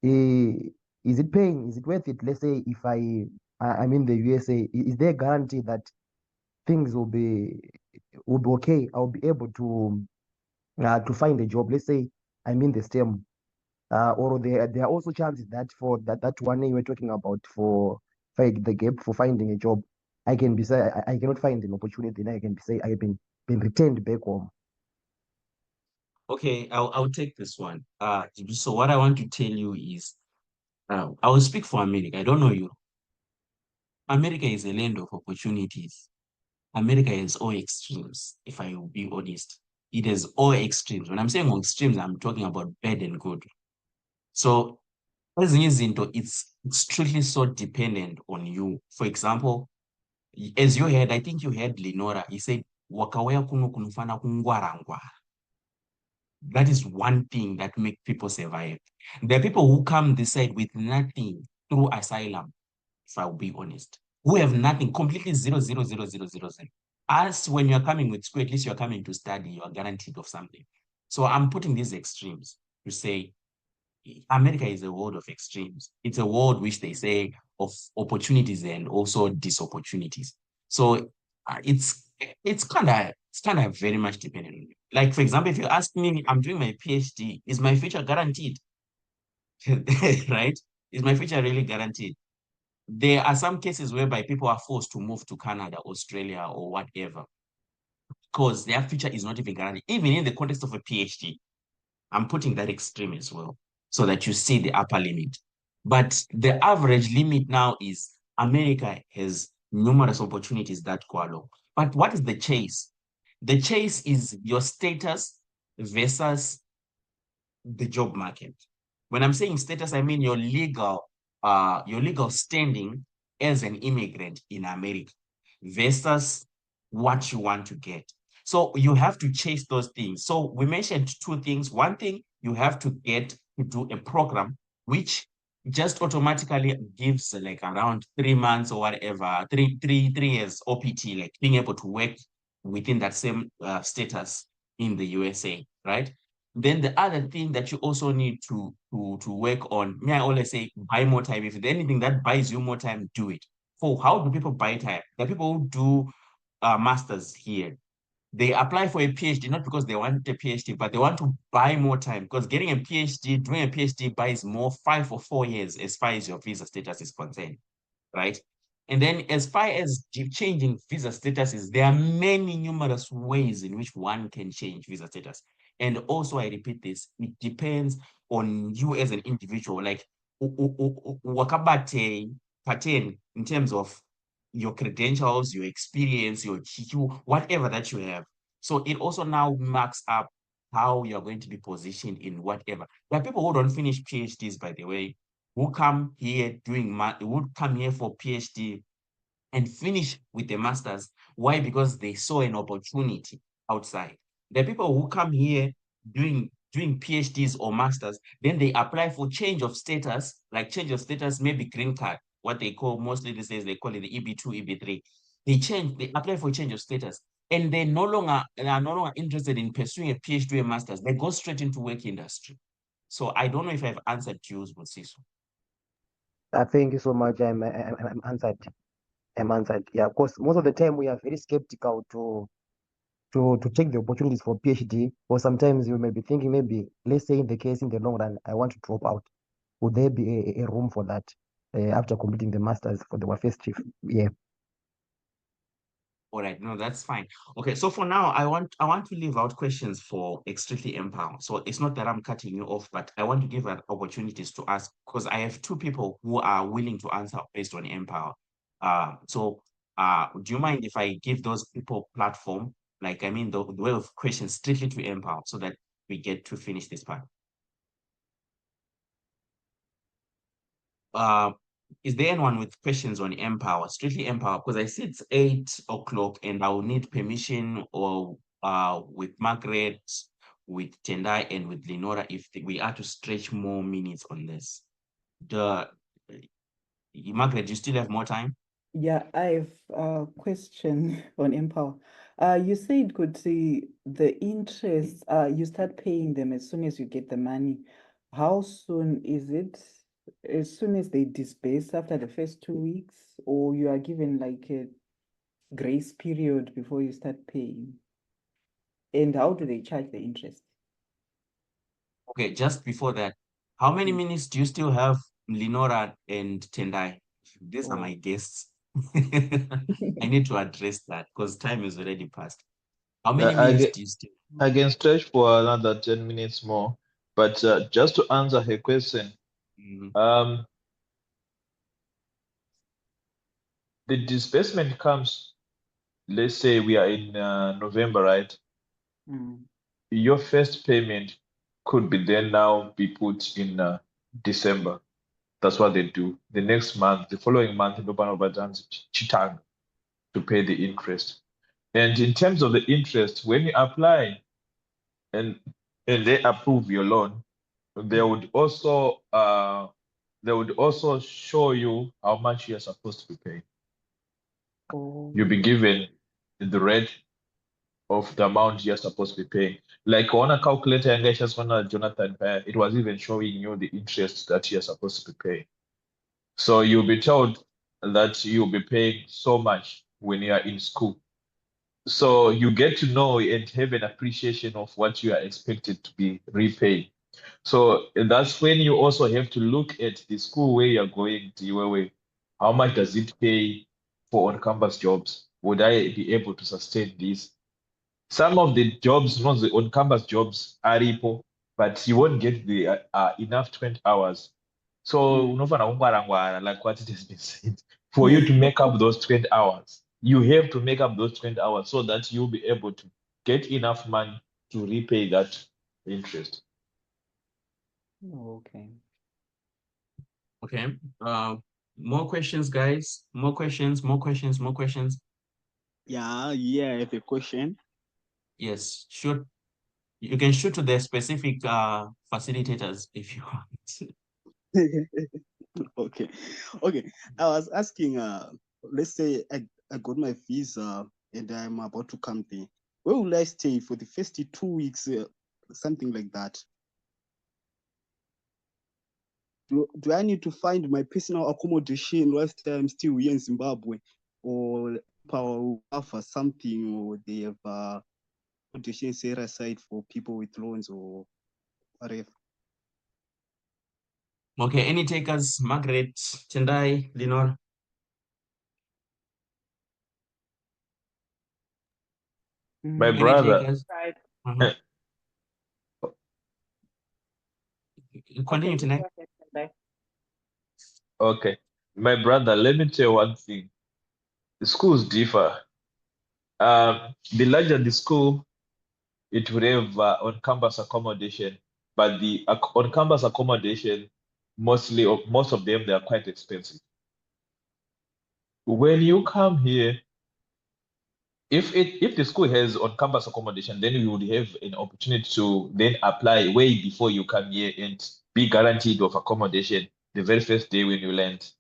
is it paying? Is it worth it? Let's say if I'm in the USA, is there a guarantee that things will be okay? I'll be able to find a job. Let's say I'm in the STEM, or there are also chances that for that 1 year you were talking about for the gap for finding a job, I can be say I cannot find an opportunity, and I can be say I've been returned back home. Okay, I'll take this one. So what I want to tell you is, I will speak for America. I don't know you. America is a land of opportunities. America has all extremes, if I will be honest. It has all extremes. When I'm saying all extremes, I'm talking about bad and good. So, as into it's strictly so dependent on you. For example, as you heard, I think you heard Lenora, he said, wakawaya kuno kunufana kungwarangwa. That is one thing that make people survive. There are people who come this side with nothing through asylum, if I'll be honest, who have nothing, completely zero, zero, zero, zero, zero, zero. As when you're coming with school, at least you're coming to study, you are guaranteed of something. So I'm putting these extremes to say America is a world of extremes. It's a world which they say of opportunities and also disopportunities. So it's kind of very much dependent on you. Like for example, if you ask me, I'm doing my PhD, is my future guaranteed? Right? Is my future really guaranteed? There are some cases whereby people are forced to move to Canada, Australia, or whatever, because their future is not even guaranteed, even in the context of a PhD. I'm putting that extreme as well, so that you see the upper limit. But the average limit now is America has numerous opportunities that go along. But what is the chase? The chase is your status versus the job market. When I'm saying status, I mean your legal standing as an immigrant in America versus what you want to get. So you have to chase those things. So we mentioned two things. One thing, you have to get to do a program which just automatically gives like around 3 months or whatever, three years OPT, like being able to work within that same status in the USA, right? Then the other thing that you also need to work on, may I always say, buy more time. If there's anything that buys you more time, do it. For how do people buy time? There are people who do masters here. They apply for a PhD not because they want a PhD, but they want to buy more time, because getting a PhD, doing a PhD buys more 5 or 4 years as far as your visa status is concerned, right? And then as far as changing visa statuses, there are many numerous ways in which one can change visa status. And also, I repeat this, it depends on you as an individual, like wakabate pattern in terms of your credentials, your experience, your GQ, whatever that you have. So it also now marks up how you're going to be positioned in whatever. There are people who don't finish PhDs, by the way, who come here would come here for PhD and finish with a master's. Why? Because they saw an opportunity outside. The people who come here doing PhDs or masters, then they apply for change of status, maybe green card, what they call mostly these days, they call it the EB2, EB3. They apply for change of status, and they are no longer interested in pursuing a PhD or master's. They go straight into work industry. So I don't know if I've answered you, Siso. Thank you so much. I'm answered. I'm answered. Yeah, of course, most of the time we are very skeptical to take the opportunities for PhD, or sometimes you may be thinking maybe, let's say in the case in the long run, I want to drop out. Would there be a room for that after completing the masters for the first year? All right, no, that's fine. Okay, so for now, I want to leave out questions for strictly Mpower. So it's not that I'm cutting you off, but I want to give opportunities to ask, because I have two people who are willing to answer based on Mpower. Do you mind if I give those people platform? Like, I mean, the way of questions strictly to Mpower, so that we get to finish this part. Is there anyone with questions on Mpower, strictly Mpower? Because I see it's 8 o'clock and I will need permission or with Margaret, with Tendai, and with Lenora if we are to stretch more minutes on this. Margaret, do you still have more time? Yeah, I have a question on Mpower. You said could see the interest, you start paying them as soon as you get the money. How soon is it? As soon as they disperse after the first 2 weeks, or you are given like a grace period before you start paying? And how do they charge the interest? Okay, just before that, how many minutes do you still have, Lenora and Tendai? These are my guests. I need to address that because time is already past. How many minutes do you still? I can stretch for another 10 minutes more, but just to answer her question, Mhm. the disbursement comes, let's say we are in November, right? Mm. Your first payment could be then now be put in December. That's what they do. The next month, the following month, chitang to pay the interest. And in terms of the interest, when you apply and they approve your loan, they would also show you how much you're supposed to be paying. Oh, You'll be given the rate of the amount you're supposed to be paying. Like on a calculator, and just one Jonathan, it was even showing you the interest that you're supposed to be paying. So you'll be told that you'll be paying so much when you are in school. So you get to know and have an appreciation of what you are expected to be repaid. So that's when you also have to look at the school where you're going to, how much does it pay for on-campus jobs? Would I be able to sustain this? Some of the jobs, not the on-campus jobs, are repo, but you won't get the enough 20 hours. So, like what it has been said, for you to make up those 20 hours, you have to make up those 20 hours so that you'll be able to get enough money to repay that interest. okay. Okay. More questions, guys. More questions, more questions, more questions. Yeah, I have a question. Yes, shoot. You can shoot to the specific facilitators if you want. Okay. Okay. I was asking, let's say I got my visa and I'm about to come there. Where will I stay for the first 2 weeks? Something like that. Do I need to find my personal accommodation whilst I'm still here in Zimbabwe? Or Power will offer something, or they have accommodation set aside for people with loans or whatever? Okay, any takers? Margaret, Tendai, Lenore? My Any brother, takers? Right. Mhm. Continue, Okay, you Tendai. go ahead, Tendai. okay. My brother, let me tell you one thing. The schools differ. The larger the school, it would have on-campus accommodation, but the on-campus accommodation, most of them, they are quite expensive. When you come here, if the school has on-campus accommodation, then you would have an opportunity to then apply way before you come here and be guaranteed of accommodation the very first day when you land.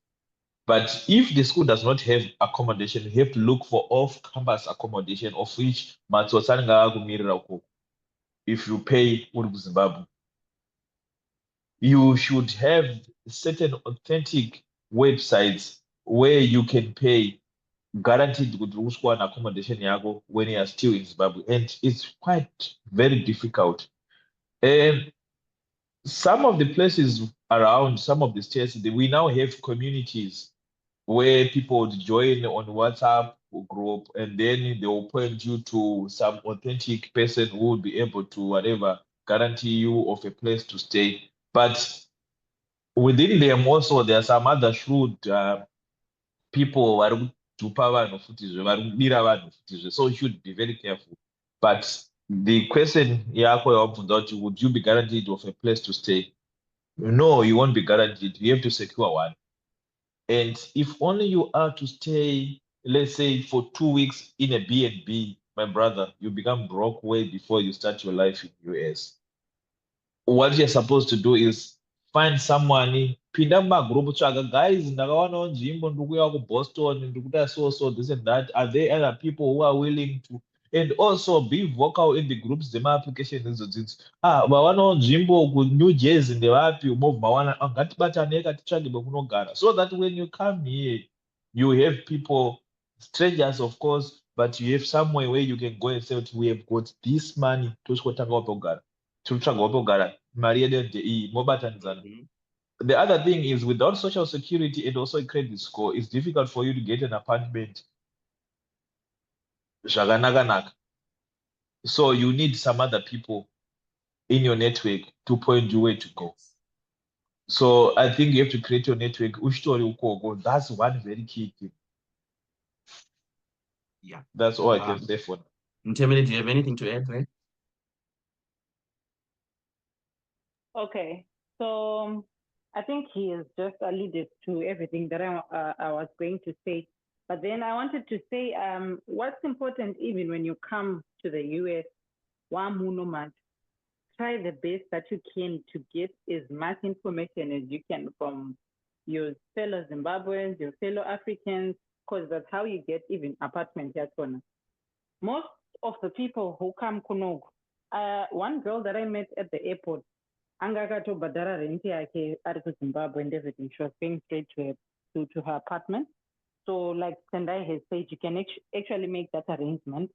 But if the school does not have accommodation, you have to look for off-campus accommodation, of which if you pay uri kuZimbabwe. You should have certain authentic websites where you can pay guaranteed kuti uri kuswana accommodation yako when you are still in Zimbabwe, and it's quite very difficult. And some of the places around some of the states, we now have communities where people would join on WhatsApp group, and then they will point you to some authentic person who will be able to whatever guarantee you of a place to stay. But within them also there are some other shrewd people vari kudupa vanhu futizve, vari kubira vanhu futizve, so you should be very careful. But the question yako yawabvunza kuti would you be guaranteed of a place to stay? No, you won't be guaranteed. You have to secure one. And if only you are to stay, let's say, for 2 weeks in a B&B, my brother, you become broke way before you start your life in US. What you're supposed to do is find someone, pinda mumagroup tsvaga, guys, ndakawanawo nzvimbo ndikuuya kuBoston, ndikuita so, this and that. Are there other people who are willing to? And also be vocal in the groups dzema-application idzodzidzi. Mawanawo nzvimbo kuNew Jersey ndevapi umovha mawana, ngatibatanei titsvage pekunogara. So that when you come here, you have people, strangers of course, but you have somewhere where you can go and say, we have got this money, tosvikotangawo pekugara. Mari yedu ndeiyi, mobatanidzana. The other thing is, without social security and also a credit score, it's difficult for you to get an apartment. Zvakanaka-naka. So you need some other people in your network to point you where to go. So I think you have to create your network. Uchitori ukoko. That's one very key thing. Yeah. That's all I can say for now. Ntemele, do you have anything to add, right? Okay, so I think he has just alluded to everything that I was going to say. But then I wanted to say, what's important even when you come to the US, try the best that you can to get as much information as you can from your fellow Zimbabweans, your fellow Africans, because that's how you get even apartment here. Most of the people who come kunoku, one girl that I met at the airport, angakatobhadhara rent yake ari kuZimbabwe and everything. She was paying straight to her apartment. So like Tendai has said, you can actually make that arrangement.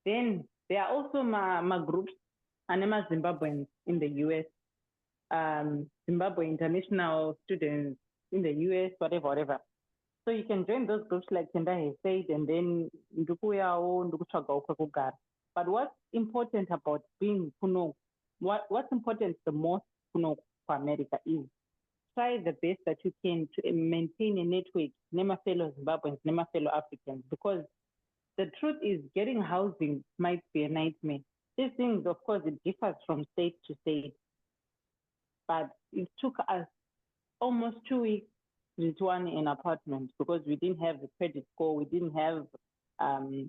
Then there are also my groups, anema Zimbabweans in the US, Zimbabwe international students in the US, whatever. So you can join those groups like Tendai has said, and then ndukuyawo ndukutsvaga kwekugara. But what's important about being kuno, what's important the most kuno for America is try the best that you can to maintain a network, nema fellow Zimbabweans, nema fellow Africans, because the truth is getting housing might be a nightmare. These things, of course, it differs from state to state, but it took us almost 2 weeks to return an apartment because we didn't have the credit score, we didn't have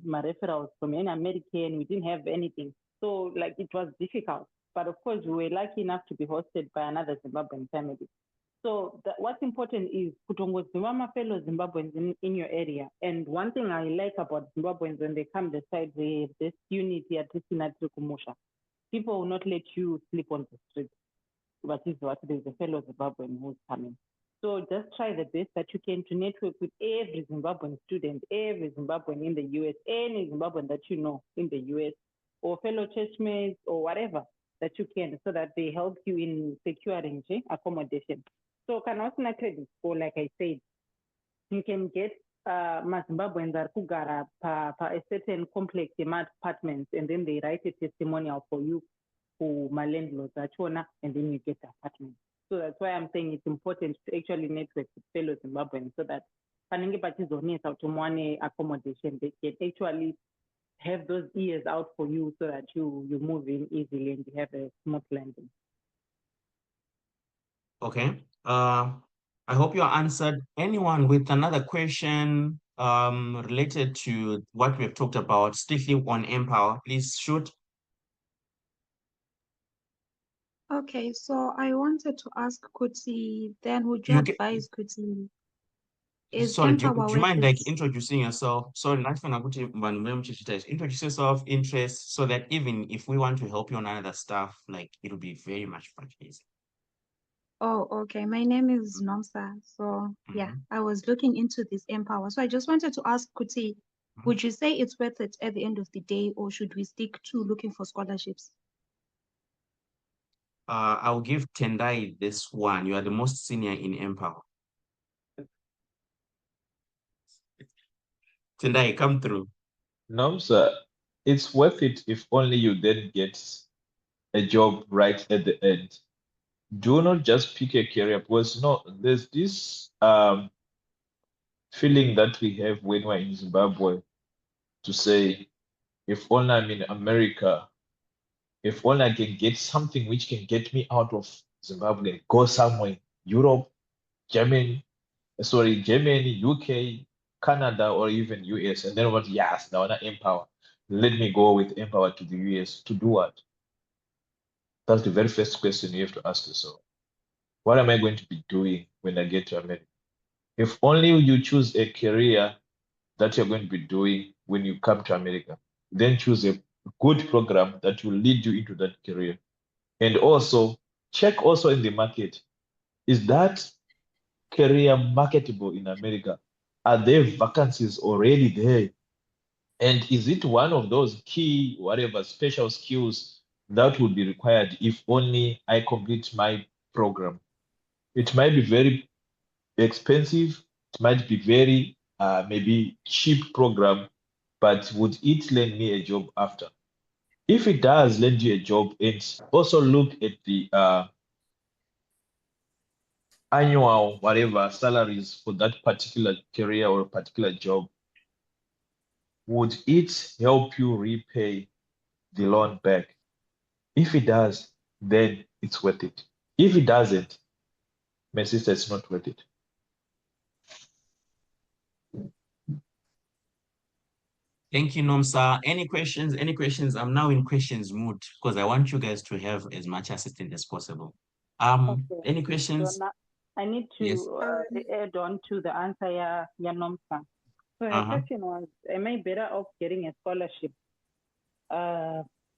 my referrals from any American, we didn't have anything. So like it was difficult, but of course we were lucky enough to be hosted by another Zimbabwean family. So what's important is kutongozima fellow Zimbabweans in your area. And one thing I like about Zimbabweans when they come this side, they have this unity at Kumusha. People will not let you sleep on the street. But is what there's a fellow Zimbabwean who's coming. So just try the best that you can to network with every Zimbabwean student, every Zimbabwean in the US, any Zimbabwean that you know in the US, or fellow churchmates or whatever that you can, so that they help you in securing accommodation. So can also not credit score, like I said, you can get Zimbabweans are kugara a certain complex apartments, and then they write a testimonial for you for my landlords, and then you get the apartment. So that's why I'm saying it's important to actually network with fellow Zimbabweans so that accommodation, they can actually have those ears out for you so that you move in easily and you have a smooth landing. Okay. I hope you answered. Anyone with another question related to what we have talked about, strictly on Mpower, please shoot. Okay, so I wanted to ask Kuti, then would you advise Kuti? Sorry, do you mind like introducing yourself? Sorry, introduce yourself, interest, so that even if we want to help you on other stuff, like it'll be very much easier. Oh, okay. My name is Nomsa. So yeah, I was looking into this Mpower. So I just wanted to ask Kuti, would you say it's worth it at the end of the day, or should we stick to looking for scholarships? I'll give Tendai this one. You are the most senior in Mpower. Tendai, come through. No, sir. It's worth it if only you then get a job right at the end. Do not just pick a career because no, there's this feeling that we have when we're in Zimbabwe to say, if only I'm in America, if only I can get something which can get me out of Zimbabwe, go somewhere, Europe, Germany, Germany, UK, Canada, or even US, and then what? Yes, now I Empower. Let me go with Empower to the US to do what? That's the very first question you have to ask yourself. What am I going to be doing when I get to America? If only you choose a career that you're going to be doing when you come to America, then choose a good program that will lead you into that career. And also check also in the market, is that career marketable in America? Are there vacancies already there? And is it one of those key, whatever special skills that would be required if only I complete my program? It might be very expensive, it might be very maybe cheap program, but would it lend me a job after? If it does lend you a job, and also look at the annual whatever salaries for that particular career or particular job, would it help you repay the loan back? If it does, then it's worth it. If it doesn't, my sister, it's not worth it. Thank you, Nomsa. Any questions? Any questions? I'm now in questions mood because I want you guys to have as much assistance as possible. Okay. Any So questions? now I need Yes. to add on to the answer, Nomsa. So her question was, am I better off getting a scholarship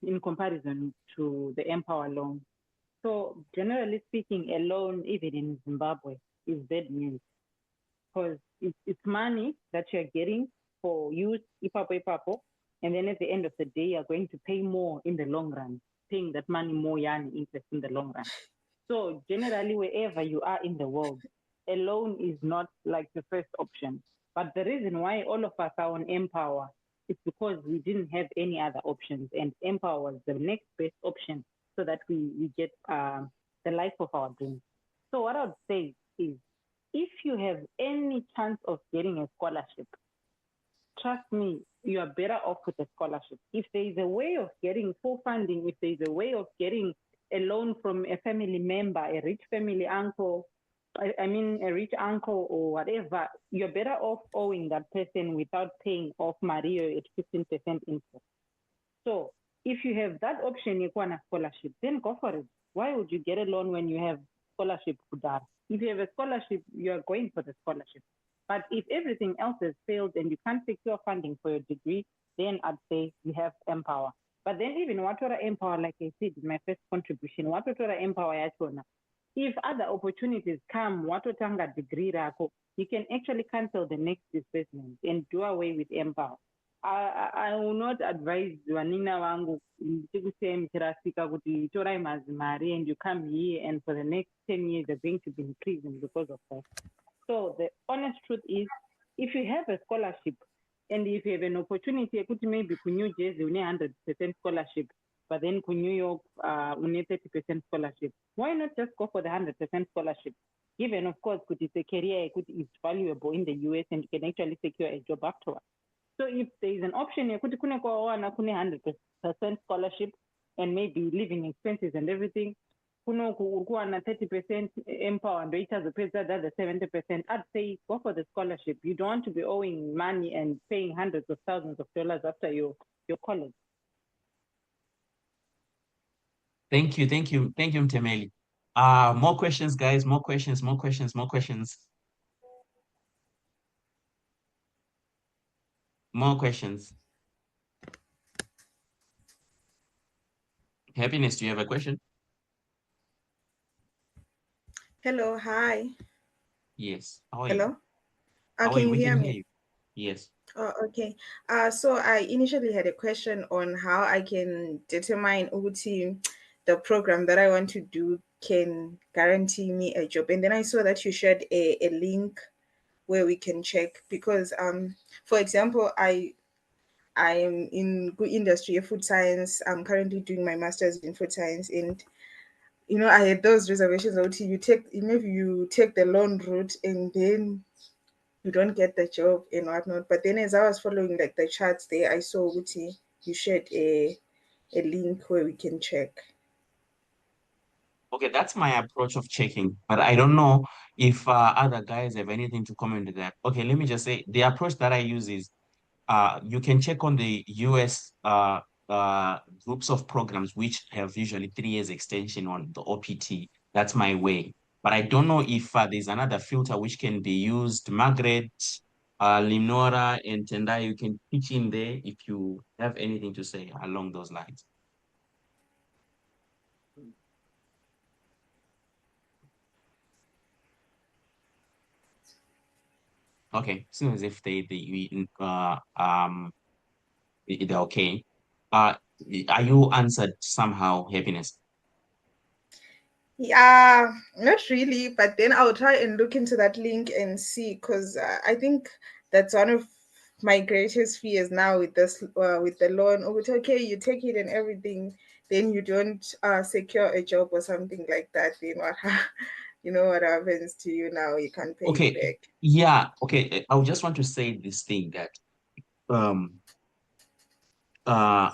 in comparison to the Empower loan? So generally speaking, a loan, even in Zimbabwe, is bad news because it's money that you're getting for use, ipapo, and then at the end of the day, you're going to pay more in the long run, paying that money more interest in the long run. So generally, wherever you are in the world, a loan is not like the first option. But the reason why all of us are on Empower is because we didn't have any other options, and Empower was the next best option so that we get the life of our dreams. So what I would say is, if you have any chance of getting a scholarship, trust me, you are better off with a scholarship. If there is a way of getting full funding, if there is a way of getting a loan from a family member, a rich family uncle, I mean, a rich uncle or whatever, you're better off owing that person without paying off Mario at 15% interest. So if you have that option, you want a scholarship, then go for it. Why would you get a loan when you have scholarship? If you have a scholarship, you're going for the scholarship. But if everything else has failed and you can't secure funding for your degree, then I'd say you have Mpower. But then even what Mpower, like I said in my first contribution, what Mpower, if other opportunities come, what degree, you can actually cancel the next disbursement and do away with Mpower. I will not advise vanina wangu mtirasika kuti torai mazimari and you come here and for the next 10 years you're going to be in prison because of that. So the honest truth is, if you have a scholarship and if you have an opportunity, maybe ku New Jersey une 100% scholarship, but then ku New York une 30% scholarship, why not just go for the 100% scholarship? Given, of course, it's a career is valuable in the US and you can actually secure a job afterwards. So if there is an option, you could 100% scholarship and maybe living expenses and everything, kunoku na 30% Mpower and itazopeza the 70%, I'd say go for the scholarship. You don't want to be owing money and paying hundreds of thousands of dollars after your college. Thank you, Mtemeli. More questions, guys. More questions. More questions. Happiness, do you have a question? Hello, hi. Yes. How are you? Hello. How are Can you? you We hear can hear me? you. Yes. Okay. So I initially had a question on how I can determine Uguti, the program that I want to do can guarantee me a job. And then I saw that you shared a link where we can check because for example, I am in good industry, food science. I'm currently doing my master's in food science, and I had those reservations. OT, maybe you take the loan route, and then you don't get the job and whatnot. But then as I was following like the charts there, I saw Uti, you shared a link where we can check. Okay, that's my approach of checking, but I don't know if other guys have anything to comment to that. Okay, let me just say the approach that I use is you can check on the US groups of programs which have usually 3 years extension on the OPT. That's my way. But I don't know if there's another filter which can be used. Margaret, Linora, and Tendai, you can pitch in there if you have anything to say along those lines. Okay, soon as if they're okay. Are you answered somehow, Happiness? Yeah, not really, but then I'll try and look into that link and see because I think that's one of my greatest fears now with this with the loan. Oh, it's okay, you take it and everything, then you don't secure a job or something like that. Then what, what happens to you now? You can't pay it Okay, back. yeah, okay. I would just want to say this thing that um uh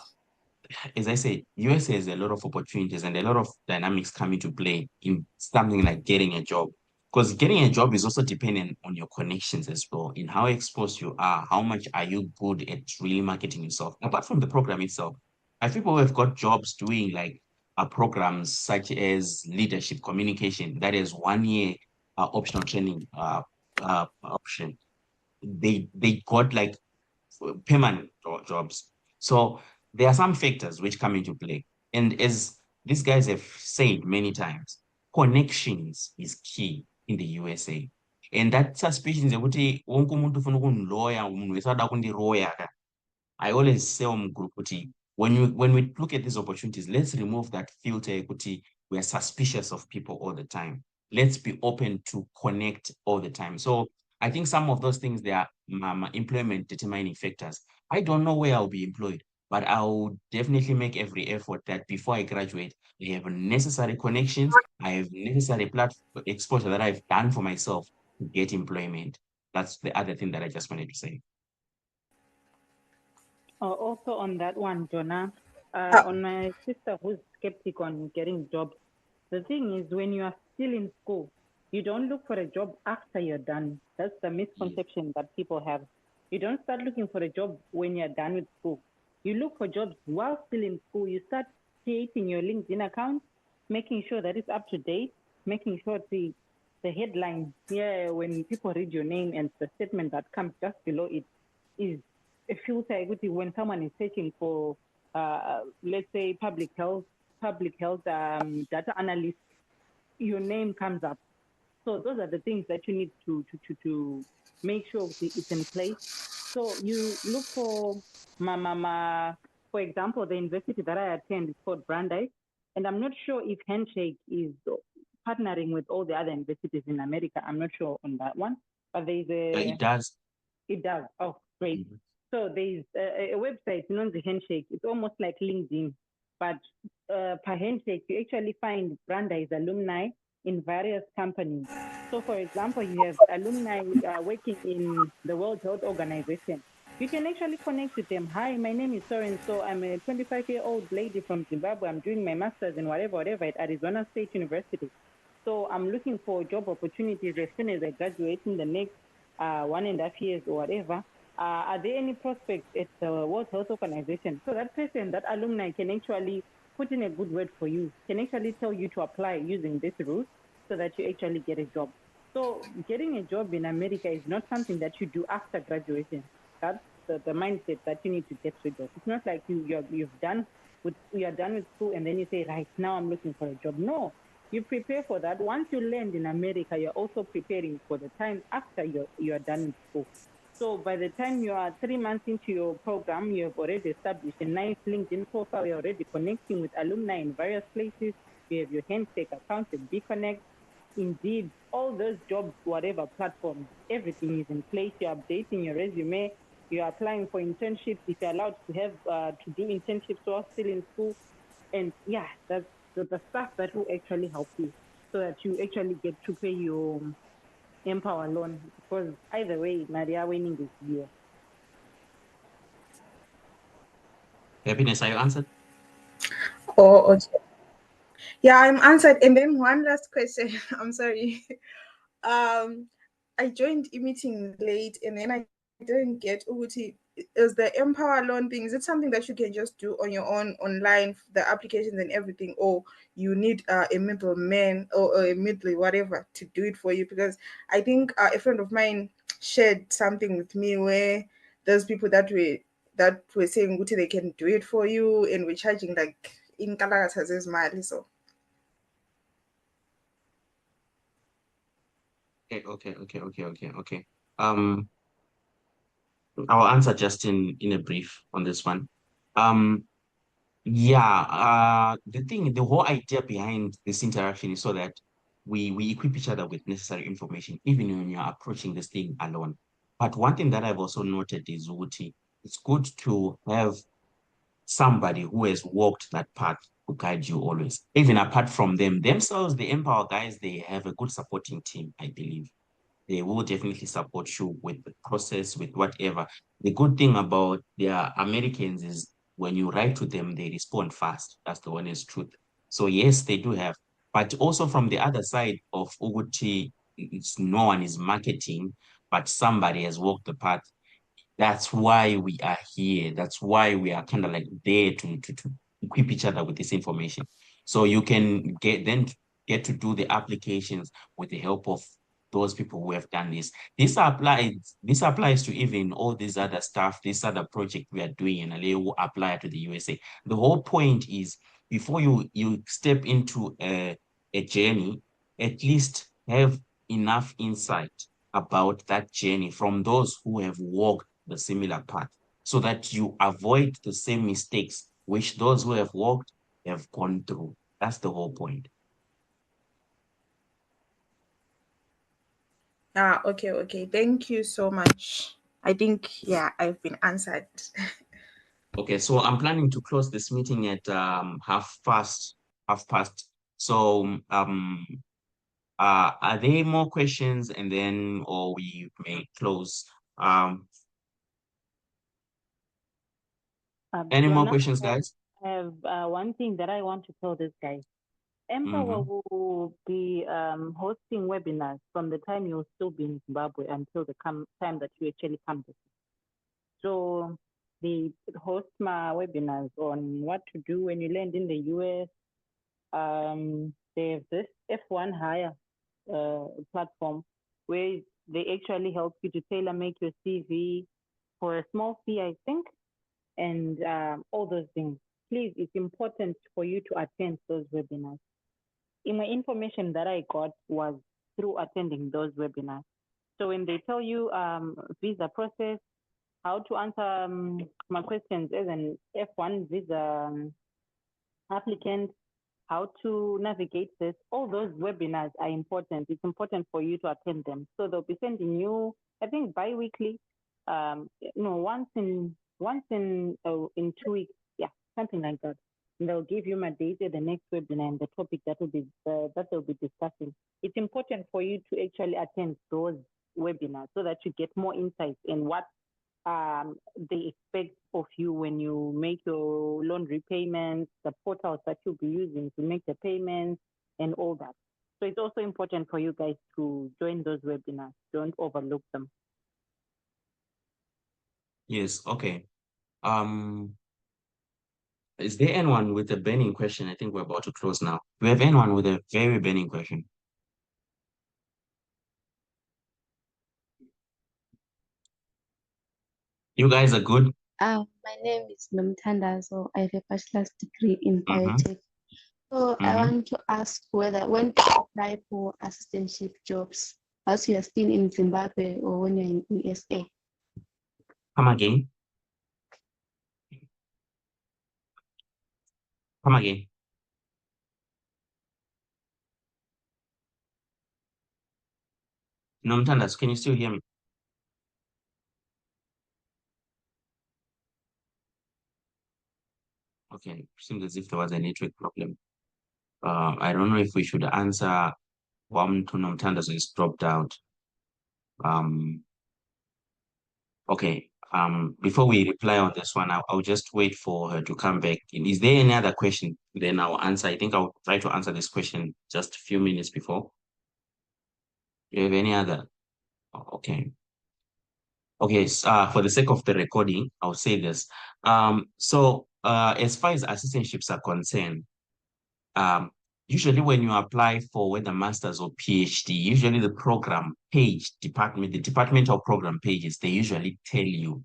as I say, US has a lot of opportunities and a lot of dynamics come into play in something like getting a job. Because getting a job is also dependent on your connections as well, in how exposed you are, how much are you good at really marketing yourself. Apart from the program itself, I think people who have got jobs doing like programs such as leadership communication, that is 1 year optional training option. They got like permanent jobs. So there are some factors which come into play. And as these guys have said many times, connections is key in the USA. And that suspicion is ukuthi wonke umuntu ufuna ukungiloya, umuntu wesada kundiroya. I always say group kuti when we look at these opportunities, let's remove that filter kuti we are suspicious of people all the time. Let's be open to connect all the time. So I think some of those things, they are employment determining factors. I don't know where I'll be employed, but I'll definitely make every effort that before I graduate, I have necessary connections, I have necessary platform exposure that I've done for myself to get employment. That's the other thing that I just wanted to say. Also on that one, Jonah, on my sister who's skeptic on getting jobs, the thing is when you are still in school, you don't look for a job after you're done. That's the misconception that people have. You don't start looking for a job when you're done with school. You look for jobs while still in school. You start creating your LinkedIn account, making sure that it's up to date, making sure the headline here, when people read your name and the statement that comes just below it is a filter equity when someone is searching for, let's say, public health data analyst, your name comes up. So those are the things that you need to make sure it's in place. So you look for for example, the university that I attend is called Brandeis, and I'm not sure if Handshake is partnering with all the other universities in America. I'm not sure on that one, but there's It does. it does. Oh, great. Mhm. So there's a website known as Handshake. It's almost like LinkedIn, but per Handshake, you actually find Brandeis alumni in various companies. So, for example, you have alumni working in the World Health Organization. You can actually connect with them. Hi, my name is so and so. I'm a 25-year-old lady from Zimbabwe. I'm doing my master's in whatever at Arizona State University. So I'm looking for job opportunities as soon as I graduate in the next 1.5 years or whatever. Are there any prospects at the World Health Organization? So that person, that alumni can actually put in a good word for you, can actually tell you to apply using this route so that you actually get a job. So getting a job in America is not something that you do after graduation. That's the mindset that you need to get rid of. It's not like you are done with school and then you say, right, now I'm looking for a job. No, You prepare for that. Once you land in America, you're also preparing for the time after you're done with school. So by the time you are 3 months into your program, you have already established a nice LinkedIn profile. You're already connecting with alumni in various places. You have your handshake account, your BConnect, Indeed, all those jobs, whatever platforms, everything is in place. You're updating your resume. You're applying for internships if you're allowed to have to do internships while still in school. And yeah, that's the stuff that will actually help you so that you actually get to pay your Mpower loan, because either way, Maria winning is you. Happiness, are you answered? Oh, okay. Yeah, I'm answered. And then one last question. I'm sorry. I joined e-meeting late, and then I didn't get Uguti. Is the Empower loan thing, is it something that you can just do on your own online, the applications and everything, or you need a middleman or a middle whatever to do it for you? Because I think a friend of mine shared something with me where there's people that were saying Uguti they can do it for you, and we're charging like in Kalagatas as money. So Okay. I'll answer just in a brief on this one. Um, the whole idea behind this interaction is so that we equip each other with necessary information, even when you're approaching this thing alone. But one thing that I've also noted is Uti, it's good to have somebody who has walked that path to guide you always. Even apart from them themselves, the Empower guys, they have a good supporting team, I believe. They will definitely support you with the process, with whatever. The good thing about their Americans is when you write to them, they respond fast. That's the honest truth. So yes, they do have. But also from the other side of Uguti, it's no one is marketing, but somebody has walked the path. That's why we are here. That's why we are kind of like there to equip each other with this information. So you can get to do the applications with the help of those people who have done this. This applies to even all these other stuff, this other project we are doing, and will apply to the USA. The whole point is before you step into a journey, at least have enough insight about that journey from those who have walked the similar path so that you avoid the same mistakes which those who have walked have gone through. That's the whole point. okay. Thank you so much. I think I've been answered. Okay, so I'm planning to close this meeting at half past. So are there more questions and then or we may close? Any more Jonah, questions, guys? I have one thing that I want to tell this guy. Mpower will be hosting webinars from the time you'll still be in Zimbabwe until the time that you actually come to. So they host my webinars on what to do when you land in the US. They have this F1 hire platform where they actually help you to tailor make your CV for a small fee, I think, and all those things. Please, it's important for you to attend those webinars. In my information that I got was through attending those webinars. So when they tell you visa process, how to answer my questions as an F1 visa applicant, how to navigate this, all those webinars are important. It's important for you to attend them. So they'll be sending you, I think, bi-weekly, once in 2 weeks, yeah, something like that. And they'll give you my date at the next webinar and the topic that they'll be discussing. It's important for you to actually attend those webinars so that you get more insights in what they expect of you when you make your loan repayments, the portals that you'll be using to make the payments, and all that. So it's also important for you guys to join those webinars. Don't overlook them. Yes, okay. Is there anyone with a burning question? I think we're about to close now. Do we have anyone with a very burning question? You guys are good? My name is Nomtanda, so I have a bachelor's degree in biotech. So I want to ask whether when to apply for assistantship jobs, as you are still in Zimbabwe or when you're in USA. Come again. Come again. No, Mtandas, can you still hear me? Okay, seems as if there was a network problem. I don't know if we should answer one to Nomtandas is dropped out. Okay. Before we reply on this one, I'll just wait for her to come back. Is there any other question? Then I'll answer. I think I'll try to answer this question just a few minutes before. Do you have any other? Okay. Okay, for the sake of the recording, I'll say this. As far as assistantships are concerned, usually when you apply for whether master's or PhD, usually the program page department, the departmental program pages, they usually tell you,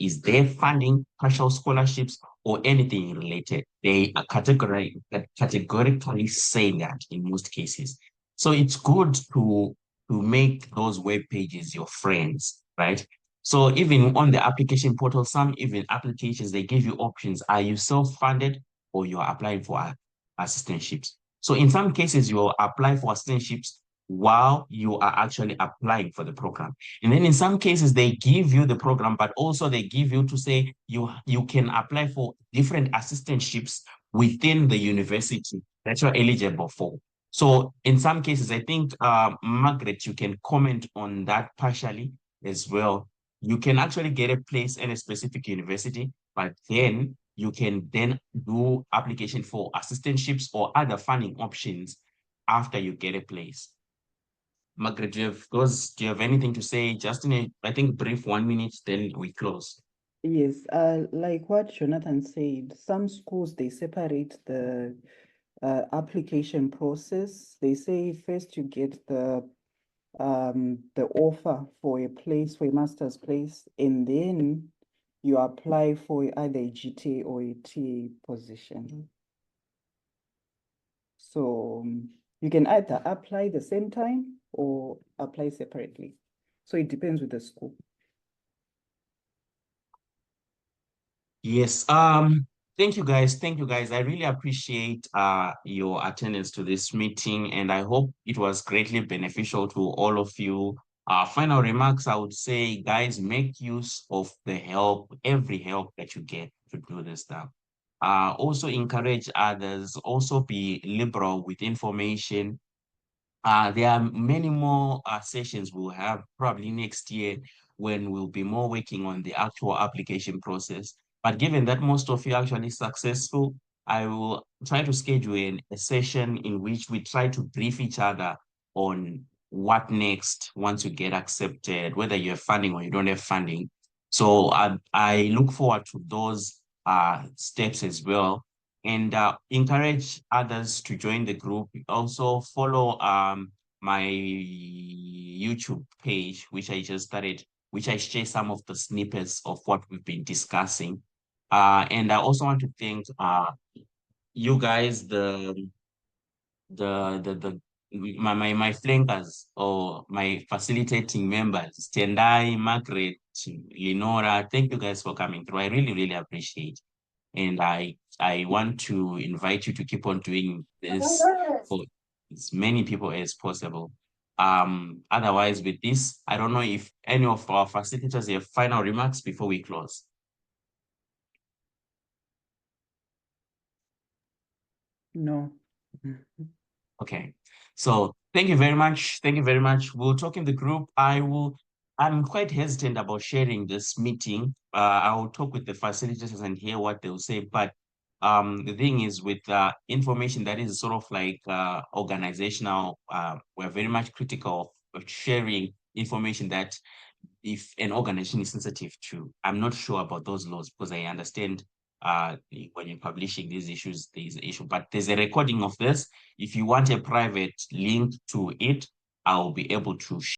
is there funding, partial scholarships, or anything related? They are categorically say that in most cases. So it's good to make those web pages your friends, right? So even on the application portal, some even applications, they give you options. Are you self-funded or you are applying for assistantships? So in some cases, you will apply for assistantships while you are actually applying for the program. And then in some cases, they give you the program, but also they give you to say you can apply for different assistantships within the university that you're eligible for. So in some cases, I think, Margaret, you can comment on that partially as well. You can actually get a place in a specific university, but then you can then do application for assistantships or other funding options after you get a place. Margaret, do you have anything to say? Just in a, I think, brief 1 minute, then we close. Yes, like what Jonathan said, some schools, they separate the application process. They say first you get the offer for a place, for a master's place, and then you apply for either a GTA or a TA position. So you can either apply the same time or apply separately. So it depends with the school. Yes. Thank you guys. Thank you guys. I really appreciate your attendance to this meeting, and I hope it was greatly beneficial to all of you. Final remarks, I would say, guys, make use of the help, every help that you get to do this stuff. Also encourage others, also be liberal with information. There are many more sessions we'll have probably next year when we'll be more working on the actual application process. But given that most of you are actually successful, I will try to schedule a session in which we try to brief each other on what next once you get accepted, whether you have funding or you don't have funding. So I look forward to those steps as well, and encourage others to join the group. Also follow my YouTube page, which I just started, which I share some of the snippets of what we've been discussing. And I also want to thank you guys, my flankers or my facilitating members, Tendai, Margaret, Lenora. Thank you guys for coming through. I really, really appreciate. And I want to invite you to keep on doing this for as many people as possible. Otherwise, with this, I don't know if any of our facilitators have final remarks before we close. No. Okay. So thank you very much. Thank you very much. We'll talk in the group. I'm quite hesitant about sharing this meeting. I will talk with the facilitators and hear what they'll say. But the thing is, with information that is sort of like organizational, we're very much critical of sharing information that if an organization is sensitive to. I'm not sure about those laws because I understand when you're publishing these issues, there's an issue. But there's a recording of this. If you want a private link to it, I'll be able to